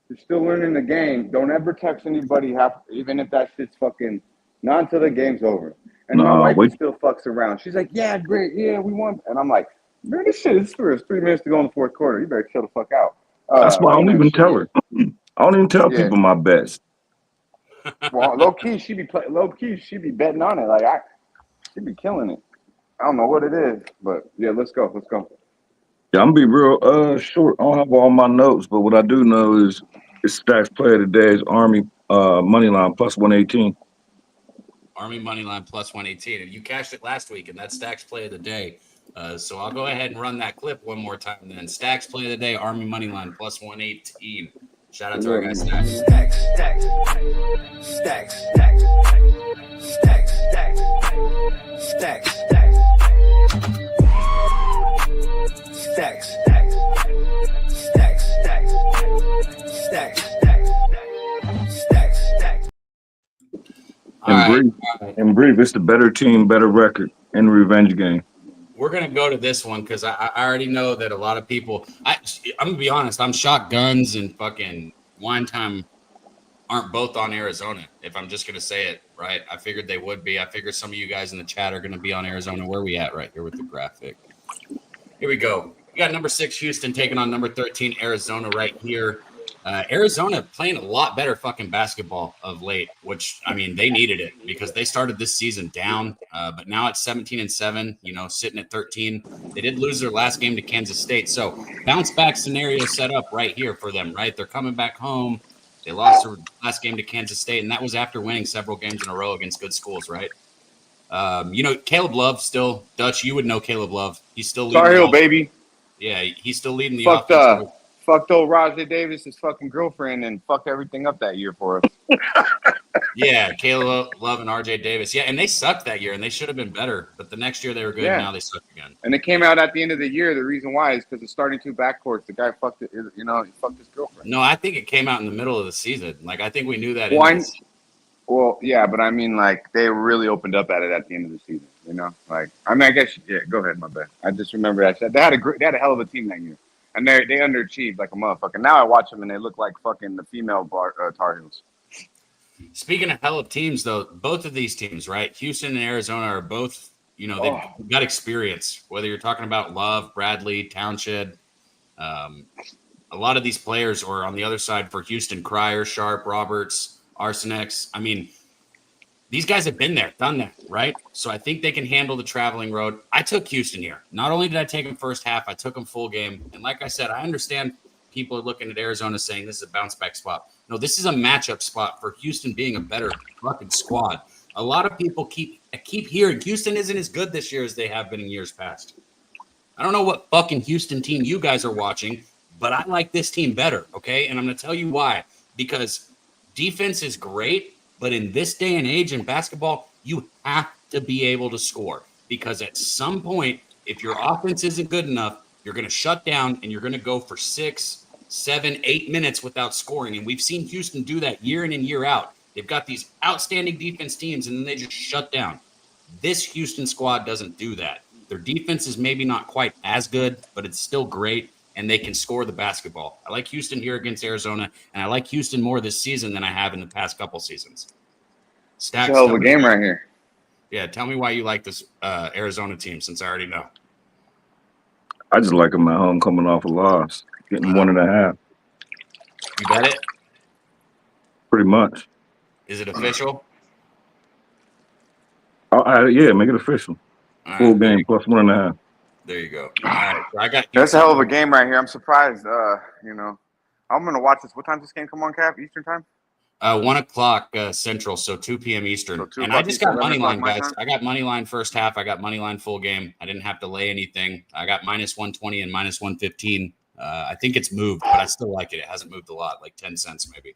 you're still learning the game. Don't ever text anybody, even if that shit's fucking not until the game's over. And my No, wife wait. still fucks around. She's like, yeah, great. Yeah, we won. And I'm like, man, this shit is 3 minutes to go in the fourth quarter. You better chill the fuck out. That's why I don't even tell her. I don't even tell Yeah. people my bets. Well, low key, she be betting on it. Like she be killing it. I don't know what it is, but yeah, let's go. Yeah, I'm gonna be real short. I don't have all my notes, but what I do know is Stacks player today is Army money line plus 118. Army money line plus 118. And you cashed it last week, and that's Stacks play of the day. So I'll go ahead and run that clip one more time then. Stacks play of the day, Army money line plus 118. Shout out to our guy Stacks. Stacks, stacks, stacks, stacks, stacks, stacks, stacks, stacks, stacks, stacks, stacks, stacks, stacks. In brief, it's the better team, better record in the revenge game. We're going to go to this one because I already know that a lot of people – I'm going to be honest. I'm shocked Guns and fucking Wine Time aren't both on Arizona, if I'm just going to say it, right? I figured they would be. I figured some of you guys in the chat are going to be on Arizona. Where are we at right here with the graphic? Here we go. We got number 6 Houston taking on number 13 Arizona right here. Arizona playing a lot better fucking basketball of late, which, I mean, they needed it because they started this season down, but now it's 17-7, sitting at 13. They did lose their last game to Kansas State. So bounce back scenario set up right here for them, right? They're coming back home. They lost their last game to Kansas State, and that was after winning several games in a row against good schools, right? Caleb Love still, Dutch, you would know Caleb Love. He's still leading. Tar Heel, baby. Yeah, he's still leading the Fucked offense. fucked old Rajay Davis' fucking girlfriend and fucked everything up that year for us. Yeah, Caleb Love and RJ Davis. Yeah, and they sucked that year, and they should have been better. But the next year they were good, and now they suck again. And it came out at the end of the year. The reason why is because the starting 2 backcourts, the guy fucked it. He fucked his girlfriend. No, I think it came out in the middle of the season. Like, I think we knew that. Well, yeah, but I mean, like, they really opened up at it at the end of the season. I guess, yeah. Go ahead, my bad. I just remember I said they had a hell of a team that year, and they underachieved like a motherfucker. Now I watch them and they look like fucking the female Tar Heels. Speaking of hell of teams, though, both of these teams, right? Houston and Arizona are both, they've got experience. Whether you're talking about Love, Bradley, Townshend, a lot of these players, or on the other side for Houston, Cryer, Sharp, Roberts, Arsenex. I mean, these guys have been there, done that, right? So I think they can handle the traveling road. I took Houston here. Not only did I take them first half, I took them full game. And like I said, I understand people are looking at Arizona saying this is a bounce back spot. No, this is a matchup spot for Houston being a better fucking squad. A lot of people keep hearing Houston isn't as good this year as they have been in years past. I don't know what fucking Houston team you guys are watching, but I like this team better, okay? And I'm going to tell you why. Because defense is great, but in this day and age in basketball, you have to be able to score. Because at some point, if your offense isn't good enough, you're going to shut down and you're going to go for 6, 7, 8 minutes without scoring. And we've seen Houston do that year in and year out. They've got these outstanding defense teams, and then they just shut down. This Houston squad doesn't do that. Their defense is maybe not quite as good, but it's still great, and they can score the basketball. I like Houston here against Arizona, and I like Houston more this season than I have in the past couple seasons. Stacks, it's a hell of a game right here. Yeah, tell me why you like this Arizona team, since I already know. I just like them at home coming off a loss, getting 1.5. You bet it? Pretty much. Is it official? Yeah, make it official. All Full right, game plus 1.5. There you go. All right, so I got That's a hell of a game right here. I'm surprised. I'm gonna watch this. What time does this game come on, Cap? Eastern time? 1 o'clock Central, so 2 p.m. Eastern. So and I just got money line, guys. time? I got money line first half. I got money line full game. I didn't have to lay anything. I got minus 120 and minus 115. I think it's moved, but I still like it. It hasn't moved a lot, like 10 cents maybe.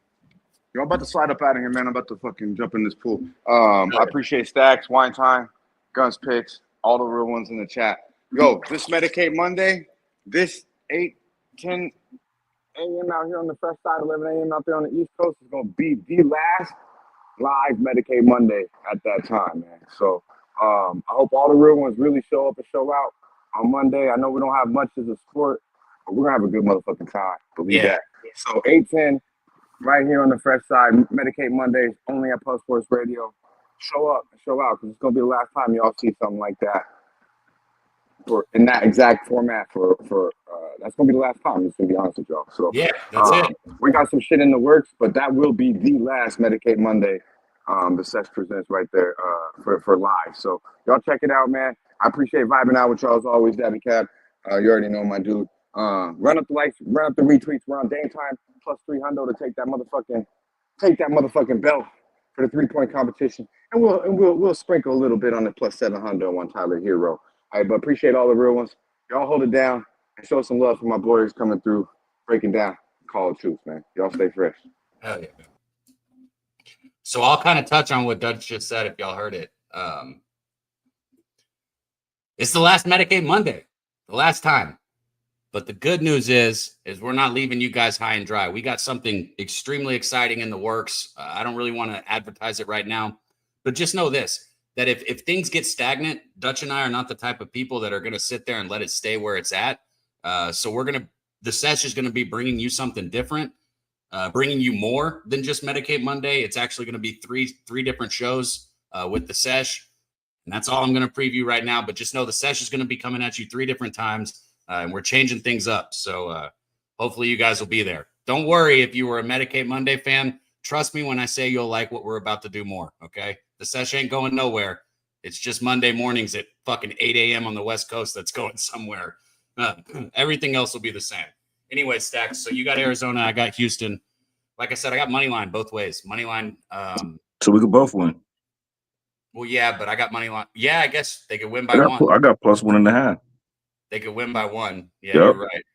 I'm about to slide up out of here, man. I'm about to fucking jump in this pool. I appreciate Stacks, Wine Time, Guns Picks, all the real ones in the chat. Yo, this Medicaid Monday, this 8-10 a.m. out here on the fresh side, 11 a.m. out there on the East Coast is going to be the last live Medicaid Monday at that time, man. So I hope all the real ones really show up and show out on Monday. I know we don't have much as a sport, but we're going to have a good motherfucking time. Believe that. So 8-10 right here on the fresh side, Medicaid Mondays, only at Plus Sports Radio. Show up and show out because it's going to be the last time y'all see something like that. In that exact format for that's gonna be the last time. Just to be honest with y'all. So yeah, that's it. We got some shit in the works, but that will be the last Medicaid Monday. The Sesh presents right there for live. So y'all check it out, man. I appreciate vibing out with y'all as always, Daby Cab. You already know my dude. Run up the likes, run up the retweets. We're on Dame Time plus 300 to take that motherfucking belt for the 3-point competition, and we'll sprinkle a little bit on the plus 700 on Tyler Hero. All right, but appreciate all the real ones. Y'all hold it down and show some love for my boys coming through, breaking down Call of Truth, man. Y'all stay fresh. Hell yeah. So I'll kind of touch on what Dutch just said if y'all heard it. It's the last Medicaid Monday, the last time. But the good news is we're not leaving you guys high and dry. We got something extremely exciting in the works. I don't really want to advertise it right now, but just know this, that if things get stagnant, Dutch and I are not the type of people that are going to sit there and let it stay where it's at. So the sesh is going to be bringing you something different, bringing you more than just Medicaid Monday. It's actually going to be three different shows with the sesh. And that's all I'm going to preview right now. But just know the sesh is going to be coming at you 3 different times. And we're changing things up. So hopefully you guys will be there. Don't worry if you were a Medicaid Monday fan. Trust me when I say you'll like what we're about to do more, okay? The session ain't going nowhere. It's just Monday mornings at fucking 8 a.m. on the West Coast that's going somewhere. Everything else will be the same. Anyway, Stacks, so you got Arizona, I got Houston. Like I said, I got money line both ways. Money line. So we could both win. Well, yeah, but I got money line. Yeah, I guess they could win by one. I got +1.5. They could win by 1. Yeah, Yep. You're right.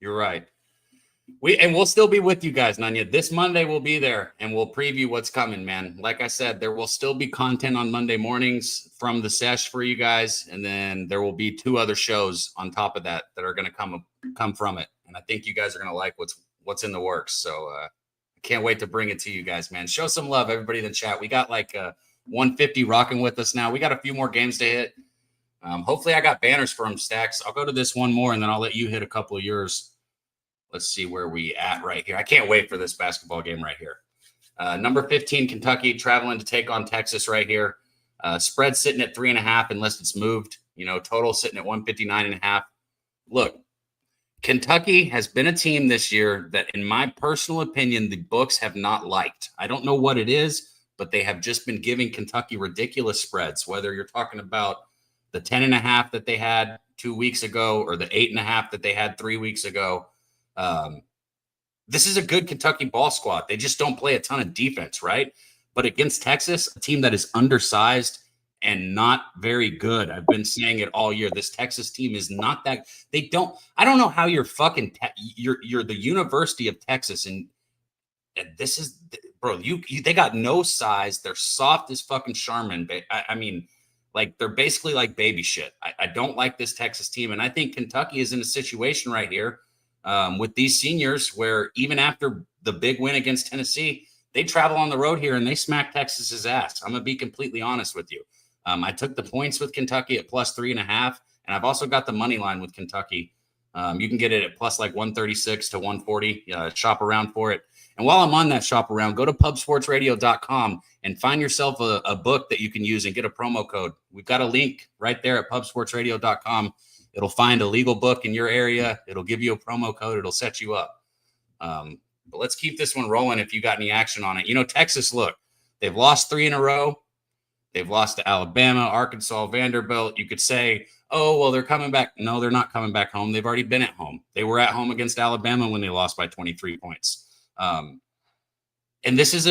You're right. We'll still be with you guys, Nanya. This Monday we'll be there and we'll preview what's coming, man. Like I said, there will still be content on Monday mornings from the sesh for you guys, and then there will be 2 other shows on top of that are going to come from it. And I think you guys are going to like what's in the works. So I can't wait to bring it to you guys, man. Show some love, everybody in the chat. We got like 150 rocking with us now. We got a few more games to hit. Hopefully I got banners for them, Stacks. I'll go to this one more and then I'll let you hit a couple of yours. Let's see where we at right here. I can't wait for this basketball game right here. Number 15, Kentucky traveling to take on Texas right here. Spread sitting at 3.5 unless it's moved. Total sitting at 159.5. Look, Kentucky has been a team this year that, in my personal opinion, the books have not liked. I don't know what it is, but they have just been giving Kentucky ridiculous spreads, whether you're talking about the 10.5 that they had 2 weeks ago or the 8.5 that they had 3 weeks ago. This is a good Kentucky ball squad. They just don't play a ton of defense, right? But against Texas, a team that is undersized and not very good. I've been saying it all year. This Texas team is not that. I don't know how you're fucking, you're the University of Texas. And this is, bro, they got no size. They're soft as fucking Charmin. I mean, like, they're basically like baby shit. I don't like this Texas team. And I think Kentucky is in a situation right here with these seniors where even after the big win against Tennessee, they travel on the road here and they smack Texas's ass. I'm going to be completely honest with you. I took the points with Kentucky at +3.5, and I've also got the money line with Kentucky. You can get it at plus like 136 to 140. Shop around for it. And while I'm on that shop around, go to pubsportsradio.com and find yourself a book that you can use and get a promo code. We've got a link right there at pubsportsradio.com. It'll find a legal book in your area. It'll give you a promo code. It'll set you up. But let's keep this one rolling if you got any action on it. Texas, look, they've lost 3 in a row. They've lost to Alabama, Arkansas, Vanderbilt. You could say, oh, well, they're coming back. No, they're not coming back home. They've already been at home. They were at home against Alabama when they lost by 23 points. And this is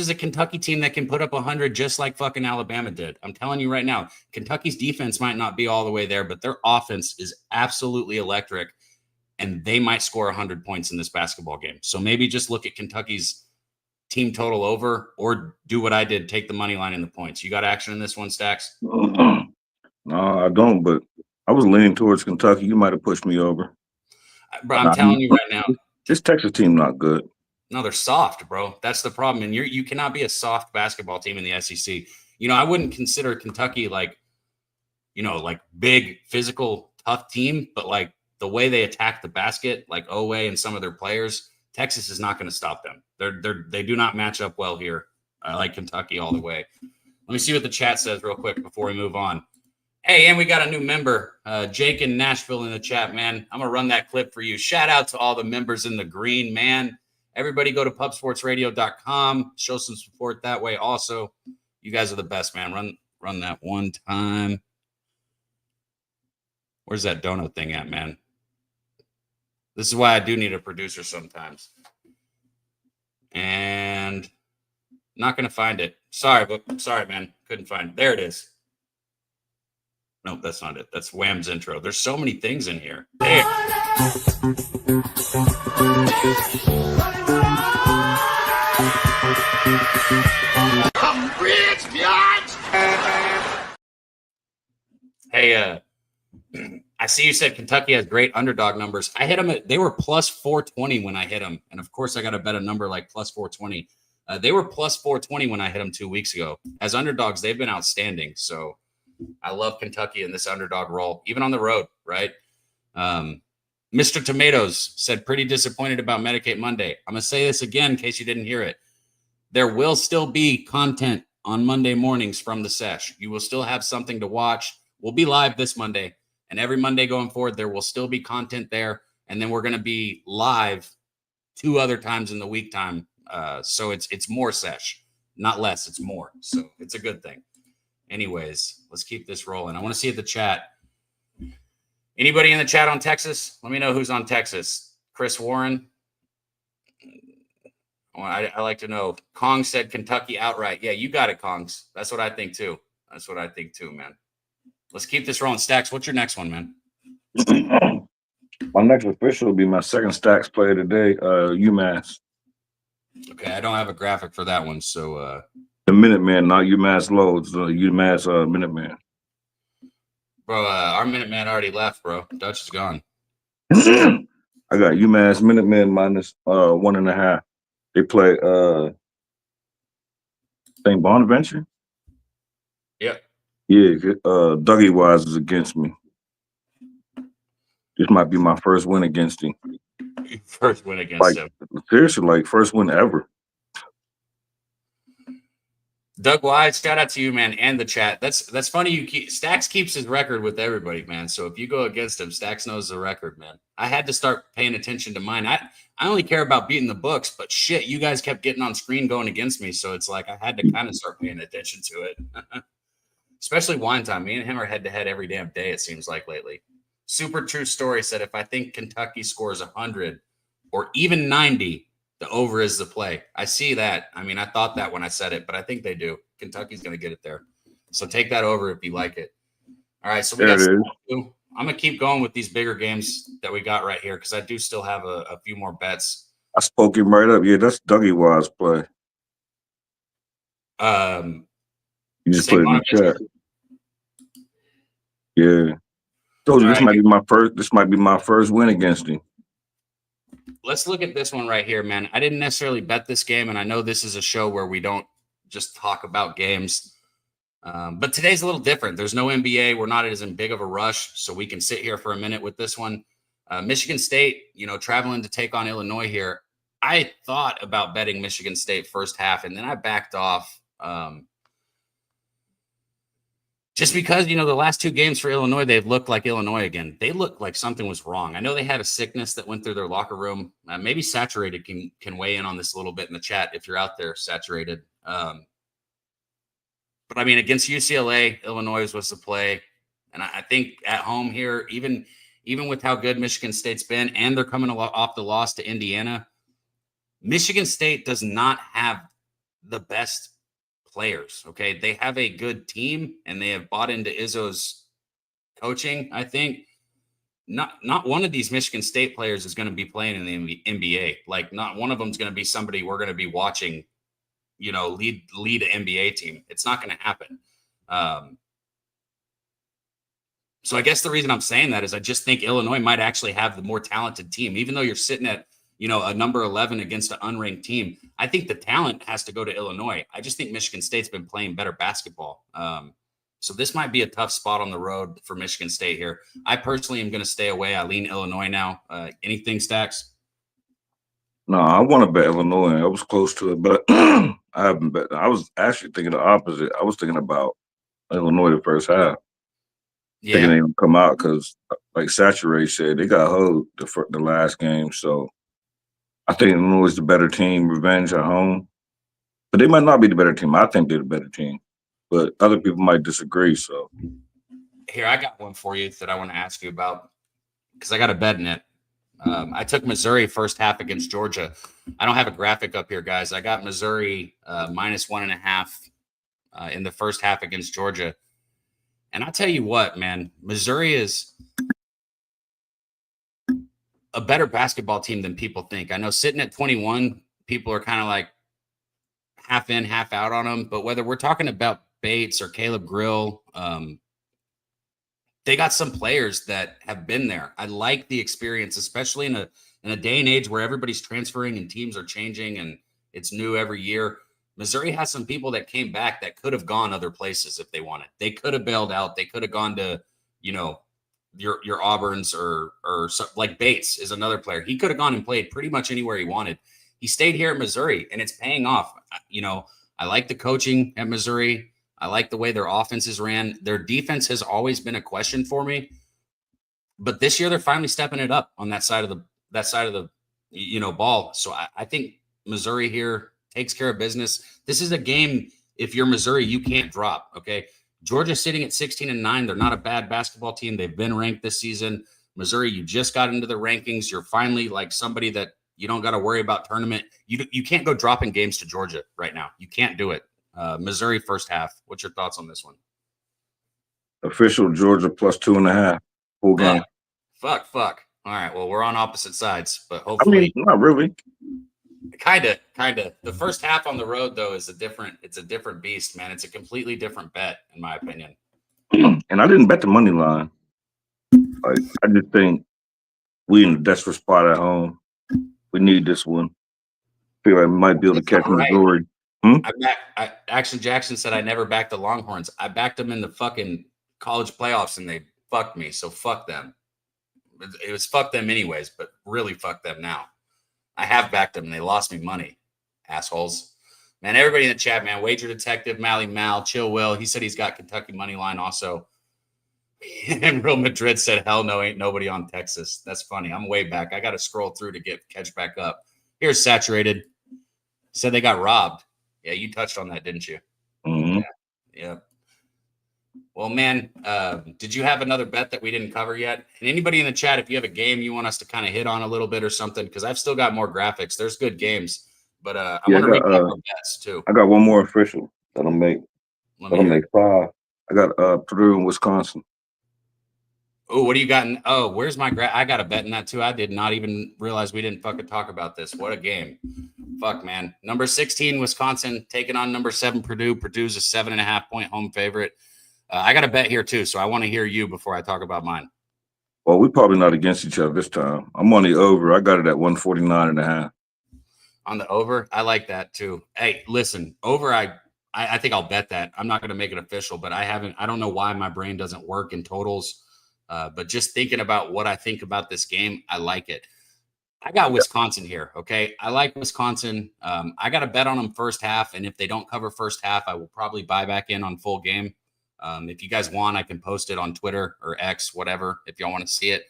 a Kentucky team that can put up 100 just like fucking Alabama did. I'm telling you right now, Kentucky's defense might not be all the way there, but their offense is absolutely electric, and they might score 100 points in this basketball game. So maybe just look at Kentucky's team total over, or do what I did, take the money line in the points. You got action in this one, Stacks? No, I don't, but I was leaning towards Kentucky. You might have pushed me over. Bro, I'm telling you right now. This Texas team not good. No, they're soft, bro. That's the problem. And you cannot be a soft basketball team in the SEC. I wouldn't consider Kentucky like big, physical, tough team, but like the way they attack the basket, like Owe and some of their players, Texas is not going to stop them. They do not match up well here. I like Kentucky all the way. Let me see what the chat says real quick before we move on. Hey, and we got a new member, Jake in Nashville in the chat, man. I'm going to run that clip for you. Shout out to all the members in the green, man. Everybody go to pubsportsradio.com. Show some support that way. Also, you guys are the best, man. Run that one time. Where's that donut thing at, man? This is why I do need a producer sometimes. And not going to find it. Sorry, man. Couldn't find it. There it is. Nope, that's not it. That's Wham's intro. There's so many things in here. There. Hey, I see you said Kentucky has great underdog numbers. I hit them they were plus 420 when I hit them. And of course, I got to bet a number like plus 420. They were plus 420 when I hit them 2 weeks ago. As underdogs, they've been outstanding. So I love Kentucky in this underdog role, even on the road, right? Mr. Tomatoes said, pretty disappointed about Medicaid Monday. I'm going to say this again in case you didn't hear it. There will still be content on Monday mornings from the sesh. You will still have something to watch. We'll be live this Monday, and every Monday going forward, there will still be content there. And then we're going to be live 2 other times in the week time. So it's more sesh, not less. It's more. So it's a good thing. Anyways, let's keep this rolling. I want to see the chat. Anybody in the chat on Texas? Let me know who's on Texas. Chris Warren. I like to know. Kong said Kentucky outright. Yeah, you got it, Kongs. That's what I think too. Man. Let's keep this rolling. Stacks, what's your next one, man? My next official will be my second Stacks player today, UMass. Okay, I don't have a graphic for that one, so the Minuteman, not UMass Loads, the UMass Minuteman. Bro, our Minuteman already left, bro. Dutch is gone. I got UMass Minutemen minus 1.5. They play St. Bonaventure. Yep. Yeah, Dougie Wise is against me. This might be my first win against him. First win against him. Seriously, like first win ever. Doug Wise, shout out to you, man, and the chat. That's funny. Stacks keeps his record with everybody, man. So if you go against him, Stacks knows the record, man. I had to start paying attention to mine. I only care about beating the books, but shit, you guys kept getting on screen going against me. So it's like I had to kind of start paying attention to it. Especially wine time. Me and him are head to head every damn day, it seems like lately. Super True Story said if I think Kentucky scores 100 or even 90, the over is the play. I see that. I mean, I thought that when I said it, but I think they do. Kentucky's going to get it there. So take that over if you like it. All right. So we got I'm going to keep going with these bigger games that we got right here because I do still have a few more bets. I spoke him right up. Yeah, that's Dougie Wise play. You just put it in the chat. Yeah. So this might be my first win against him. Let's look at this one right here, man. I didn't necessarily bet this game, and I know this is a show where we don't just talk about games. But today's a little different. There's no NBA. We're not as in big of a rush, so we can sit here for a minute with this one. Michigan State, traveling to take on Illinois here. I thought about betting Michigan State first half, and then I backed off. Just because, the last 2 games for Illinois, they've looked like Illinois again. They looked like something was wrong. I know they had a sickness that went through their locker room. Maybe Saturated can weigh in on this a little bit in the chat if you're out there, Saturated. But, I mean, against UCLA, Illinois was the play. And I think at home here, even with how good Michigan State's been, and they're coming off the loss to Indiana, Michigan State does not have the best players. Okay. They have a good team and they have bought into Izzo's coaching. I think not one of these Michigan State players is going to be playing in the NBA. Like not one of them is going to be somebody we're going to be watching, lead an NBA team. It's not going to happen. So I guess the reason I'm saying that is I just think Illinois might actually have the more talented team, even though you're sitting at, a number 11 against an unranked team. I think the talent has to go to Illinois. I just think Michigan State's been playing better basketball. So this might be a tough spot on the road for Michigan State here. I personally am going to stay away. I lean Illinois now. Anything, Stacks? No, I want to bet Illinois. I was close to it, but I haven't bet. I was actually thinking the opposite. I was thinking about Illinois the first half. Yeah. Thinking they would come out because, like Saturday said, they got hold the last game. So I think Illinois is the better team, revenge at home. But they might not be the better team. I think they're the better team. But other people might disagree. So here, I got one for you that I want to ask you about because I got a bet in it. I took Missouri first half against Georgia. I don't have a graphic up here, guys. I got Missouri minus 1.5 in the first half against Georgia. And I'll tell you what, man, Missouri is a better basketball team than people think. I know sitting at 21, people are kind of like half in, half out on them. But whether we're talking about Bates or Caleb Grill, they got some players that have been there. I like the experience, especially in a day and age where everybody's transferring and teams are changing and it's new every year. Missouri has some people that came back that could have gone other places if they wanted. They could have bailed out. They could have gone to, your Auburns or like Bates is another player. He could have gone and played pretty much anywhere he wanted. He stayed here at Missouri, and it's paying off. I like the coaching at Missouri. I like the way their offenses ran. Their defense has always been a question for me, but this year they're finally stepping it up on that side of the ball. So I think Missouri here takes care of business. This is a game, if you're Missouri, you can't drop. Okay. Georgia's sitting at 16-9. They're not a bad basketball team. They've been ranked this season. Missouri, you just got into the rankings. You're finally like somebody that you don't got to worry about tournament. You can't go dropping games to Georgia right now. You can't do it. Missouri first half. What's your thoughts on this one? Official Georgia plus 2.5. Full game. Fuck. All right. Well, we're on opposite sides, but hopefully not really. Kind of. The first half on the road, though, is a different beast, man. It's a completely different bet, in my opinion. And I didn't bet the money line. I just think we in a desperate spot at home. We need this one. Feel like we might be able to catch Missouri. Action Jackson said I never backed the Longhorns. I backed them in the fucking college playoffs, and they fucked me. So fuck them. It was fuck them anyways, but really fuck them now. I have backed them, and they lost me money, assholes. Man, everybody in the chat, man. Wager Detective, Mally Mal, Chill Will. He said he's got Kentucky money line also. And Real Madrid said, hell no, ain't nobody on Texas. That's funny. I'm way back. I got to scroll through to catch back up. Here's Saturated. He said they got robbed. Yeah, you touched on that, didn't you? Mm-hmm. Yeah. Well, man, did you have another bet that we didn't cover yet? And anybody in the chat, if you have a game you want us to kind of hit on a little bit or something, because I've still got more graphics. There's good games, but I want to recap our bets too. I got one more official that'll make 5. I got Purdue and Wisconsin. Oh, what do you got? Where's my I got a bet in that too. I did not even realize we didn't fucking talk about this. What a game. Fuck, man. Number 16, Wisconsin taking on number 7, Purdue. Purdue's a 7.5-point home favorite. I got a bet here too, so I want to hear you before I talk about mine. Well, we're probably not against each other this time. I'm on the over. I got it at 149.5. On the over? I like that too. Hey, listen, over, I think I'll bet that. I'm not going to make it official, but I don't know why my brain doesn't work in totals. But just thinking about what I think about this game, I like it. I got Wisconsin here, okay? I like Wisconsin. I got a bet on them first half, and if they don't cover first half, I will probably buy back in on full game. If you guys want, I can post it on Twitter or X, whatever, if y'all want to see it.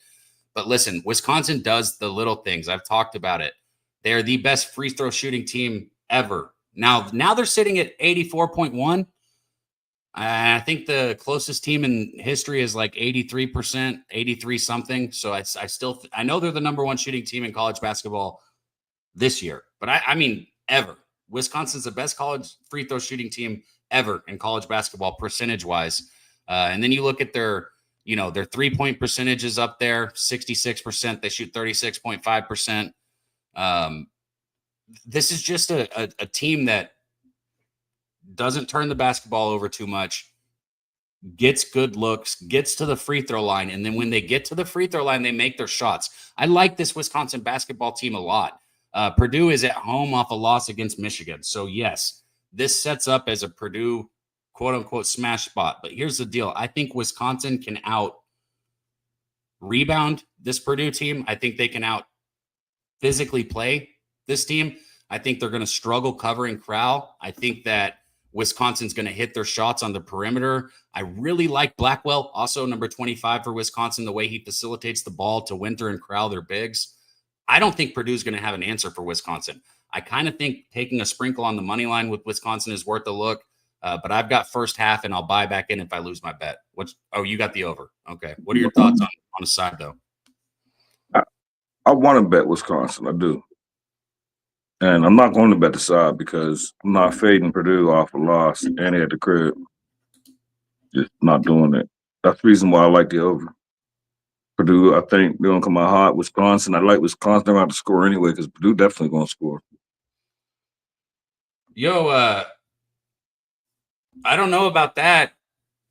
But listen, Wisconsin does the little things. I've talked about it. They are the best free throw shooting team ever. Now they're sitting at 84.1. I think the closest team in history is like 83%, 83 something. So I know they're the number 1 shooting team in college basketball this year, but I mean, ever. Wisconsin's the best college free throw shooting team ever in college basketball percentage wise. And then you look at their 3-point percentage is up there, 66%. They shoot 36.5%. This is just a team that doesn't turn the basketball over too much, gets good looks, gets to the free throw line. And then when they get to the free throw line, they make their shots. I like this Wisconsin basketball team a lot. Purdue is at home off a loss against Michigan. So yes, this sets up as a Purdue quote unquote smash spot. But here's the deal. I think Wisconsin can out rebound this Purdue team. I think they can out physically play this team. I think they're going to struggle covering Crowell. I think that Wisconsin's going to hit their shots on the perimeter. I really like Blackwell, also number 25 for Wisconsin, the way he facilitates the ball to Winter and Crowell, their bigs. I don't think Purdue's going to have an answer for Wisconsin. I kind of think taking a sprinkle on the money line with Wisconsin is worth a look, but I've got first half, and I'll buy back in if I lose my bet. You got the over. Okay. What are your thoughts on the side, though? I want to bet Wisconsin. I do. And I'm not going to bet the side because I'm not fading Purdue off a loss and at the crib. Just not doing it. That's the reason why I like the over. Purdue, I think they're gonna come out hot. Wisconsin, I like Wisconsin. They're about to score anyway because Purdue definitely gonna score. Yo, I don't know about that,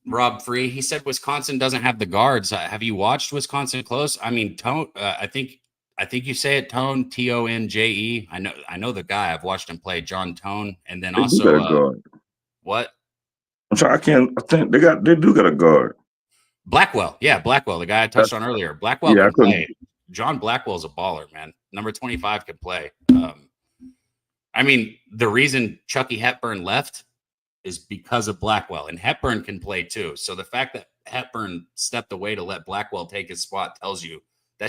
Rob Free. He said Wisconsin doesn't have the guards. Have you watched Wisconsin close? I mean, Tone. I think you say it, Tone, Tonje. I know the guy. I've watched him play, John Tone, and then They do also got a guard. what? I'm sorry, I think they do got a guard. Blackwell. Yeah, Blackwell, the guy I touched on earlier. Blackwell Yeah, I can couldn't. play. John Blackwell's a baller, man. Number 25 can play. I mean, the reason Chucky Hepburn left is because of Blackwell, and Hepburn can play too. So the fact that Hepburn stepped away to let Blackwell take his spot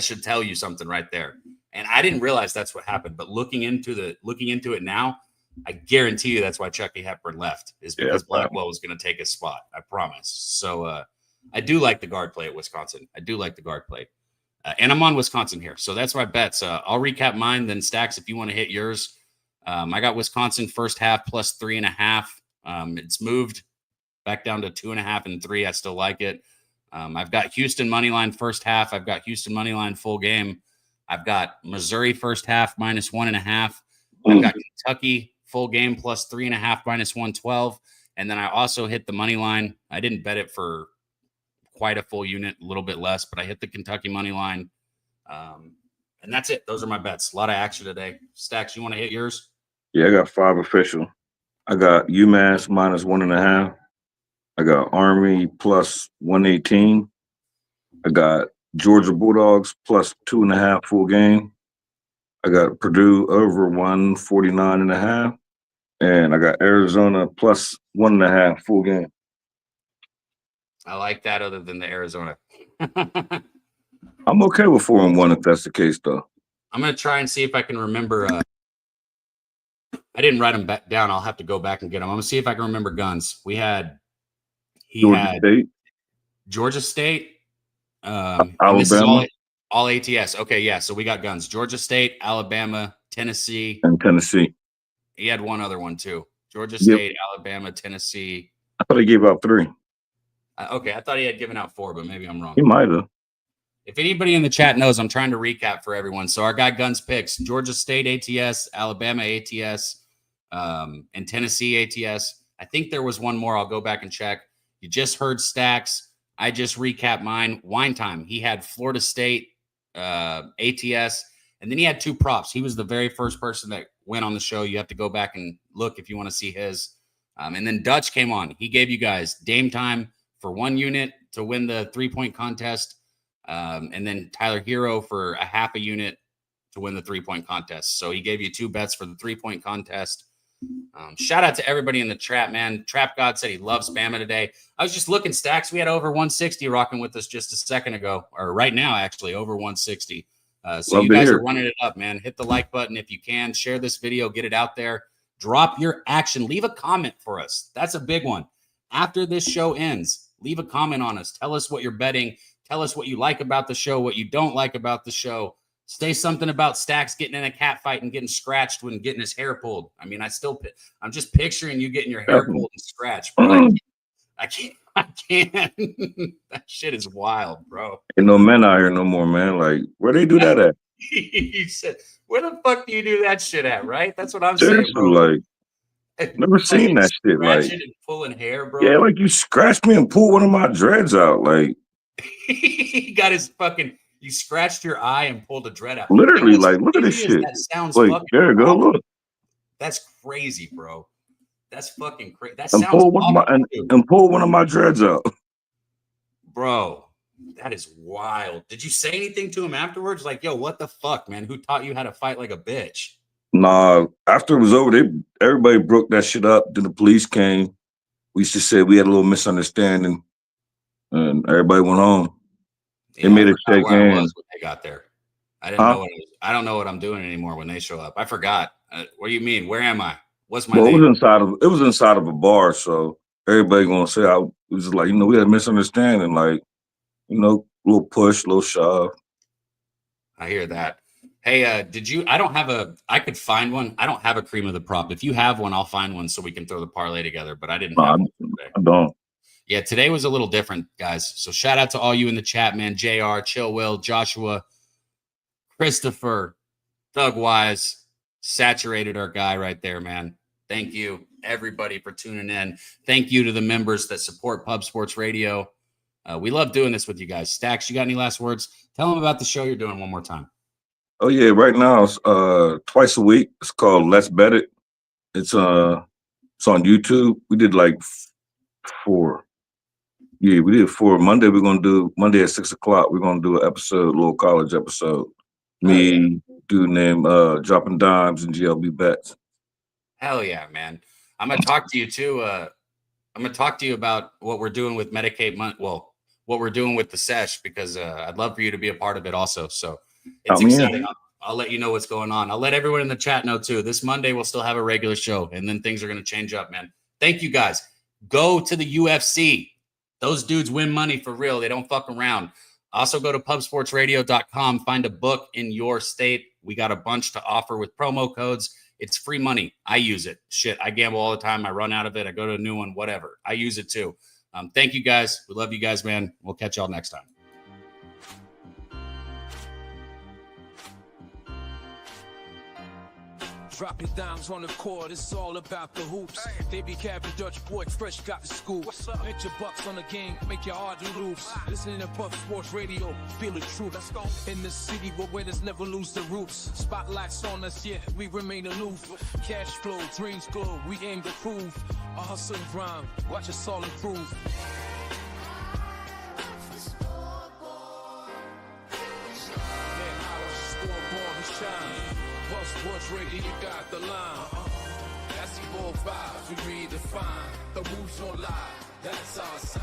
should tell you something right there. And I didn't realize that's what happened, but looking into it now, I guarantee you that's why Chucky Hepburn left, is because Blackwell was going to take his spot. I promise. So I do like the guard play at Wisconsin. I do like the guard play. And I'm on Wisconsin here. So that's my bets. I'll recap mine, then Stacks, if you want to hit yours. I got Wisconsin first half plus 3.5. It's moved back down to 2.5 and 3. I still like it. I've got Houston money line first half. I've got Houston money line full game. I've got Missouri first half minus 1.5. I've got Kentucky full game plus 3.5 minus 112. And then I also hit the money line. I didn't bet it for quite a full unit, a little bit less, but I hit the Kentucky money line. And that's it. Those are my bets. A lot of action today. Stacks, you want to hit yours? Yeah, I got 5 official. I got UMass minus 1.5. I got Army plus 118. I got Georgia Bulldogs plus 2.5 full game. I got Purdue over 149.5. And I got Arizona plus 1.5 full game. I like that other than the Arizona. I'm okay with 4-1 if that's the case, though. I'm going to try and see if I can remember. I didn't write them back down. I'll have to go back and get them. I'm going to see if I can remember guns. He had Georgia State. Alabama. And this is all ATS. Okay, yeah. So we got guns. Georgia State, Alabama, Tennessee. And Tennessee. He had one other one, too. Georgia State, Alabama, Tennessee. I thought he gave out 3. Okay, I thought he had given out 4, but maybe I'm wrong. He might have. If anybody in the chat knows, I'm trying to recap for everyone. So our guy Guns picks Georgia State ATS, Alabama ATS, and Tennessee ATS. I think there was one more. I'll go back and check. You just heard Stacks. I just recapped mine. Wine Time. He had Florida State ATS, and then he had 2 props. He was the very first person that went on the show. You have to go back and look if you want to see his. And then Dutch came on. He gave you guys Dame Time for 1 unit to win the 3-point contest. And then Tyler Hero for a half a unit to win the 3-point contest. So he gave you 2 bets for the 3-point contest. Shout out to everybody in the chat, man. Trap God said he loves Bama today. I was just looking, Stacks. We had over 160 rocking with us just a second ago, or right now, actually, over 160. So you guys are running it up, man. Hit the like button if you can. Share this video. Get it out there. Drop your action. Leave a comment for us. That's a big one. After this show ends, leave a comment on us. Tell us what you're betting. Tell us what you like about the show, what you don't like about the show. Say something about Stacks getting in a cat fight and getting scratched when getting his hair pulled. I mean, I'm just picturing you getting your hair pulled and scratched, bro. I can't. That shit is wild, bro. Ain't no men out here no more, man. Like, where they do that at? He said, where the fuck do you do that shit at, right? That's what I'm saying, bro. Like, never seen that shit. Like, and pulling hair, bro. Yeah, like you scratched me and pulled one of my dreads out. Like, he got his fucking. You scratched your eye and pulled a dread out. Literally, like, look at this shit. That sounds like, fucking there you go, look. That's crazy, bro. That's fucking crazy. That and sounds pull and pull one of my dreads out. Bro, that is wild. Did you say anything to him afterwards? Like, yo, what the fuck, man? Who taught you how to fight like a bitch? Nah, after it was over, everybody broke that shit up. Then the police came. We just said we had a little misunderstanding, and everybody went home. They made us shake hands when they got there. I didn't know what it was. I don't know what I'm doing anymore when they show up. I forgot. What do you mean? Where am I? What's my name? It was inside of a bar, so everybody gonna say it was just like, we had a misunderstanding, like, little push, little shove. I hear that. Hey, I could find one. I don't have a cream of the prop. If you have one, I'll find one so we can throw the parlay together, but I didn't have one today. I don't. Yeah, today was a little different, guys. So shout out to all you in the chat, man. JR, Chill Will, Joshua, Christopher, Doug Wise, saturated our guy right there, man. Thank you, everybody, for tuning in. Thank you to the members that support Pub Sports Radio. We love doing this with you guys. Stacks, you got any last words? Tell them about the show you're doing one more time. Oh yeah, right now it's twice a week. It's called Let's Bet It. It's on YouTube. We did like 4. Yeah, we did 4. Monday we're gonna do Monday at 6:00. We're gonna do an episode, a little college episode. Me, dude named Dropping Dimes and GLB Bets. Hell yeah, man. I'm gonna talk to you too. I'm gonna talk to you about what we're doing with Medicaid month. Well, what we're doing with the sesh, because I'd love for you to be a part of it also. So it's exciting. I'll let you know what's going on. I'll let everyone in the chat know too. This Monday we'll still have a regular show, and then things are gonna change up, man. Thank you guys. Go to the UFC. Those dudes win money for real. They don't fuck around. Also go to pubsportsradio.com. Find a book in your state. We got a bunch to offer with promo codes. It's free money. I use it. Shit, I gamble all the time. I run out of it. I go to a new one, whatever. I use it too. Thank you guys. We love you guys, man. We'll catch y'all next time. Dropping dimes on the court, it's all about the hoops. Daby, Dutch boy, fresh got the scoop. Hit your bucks on the game, make your heart do loops. Listening to Puff Sports Radio, feel the truth. Let's go. In the city where winners never lose the roots. Spotlights on us, yeah, we remain aloof. Cash flow, dreams glow, we aim to prove. A hustle and grind, watch us all improve. Man, I was scoreboard and shine. Sports Radio, you got the line. That's the 4-5, we redefine. The moves don't lie, that's our sign.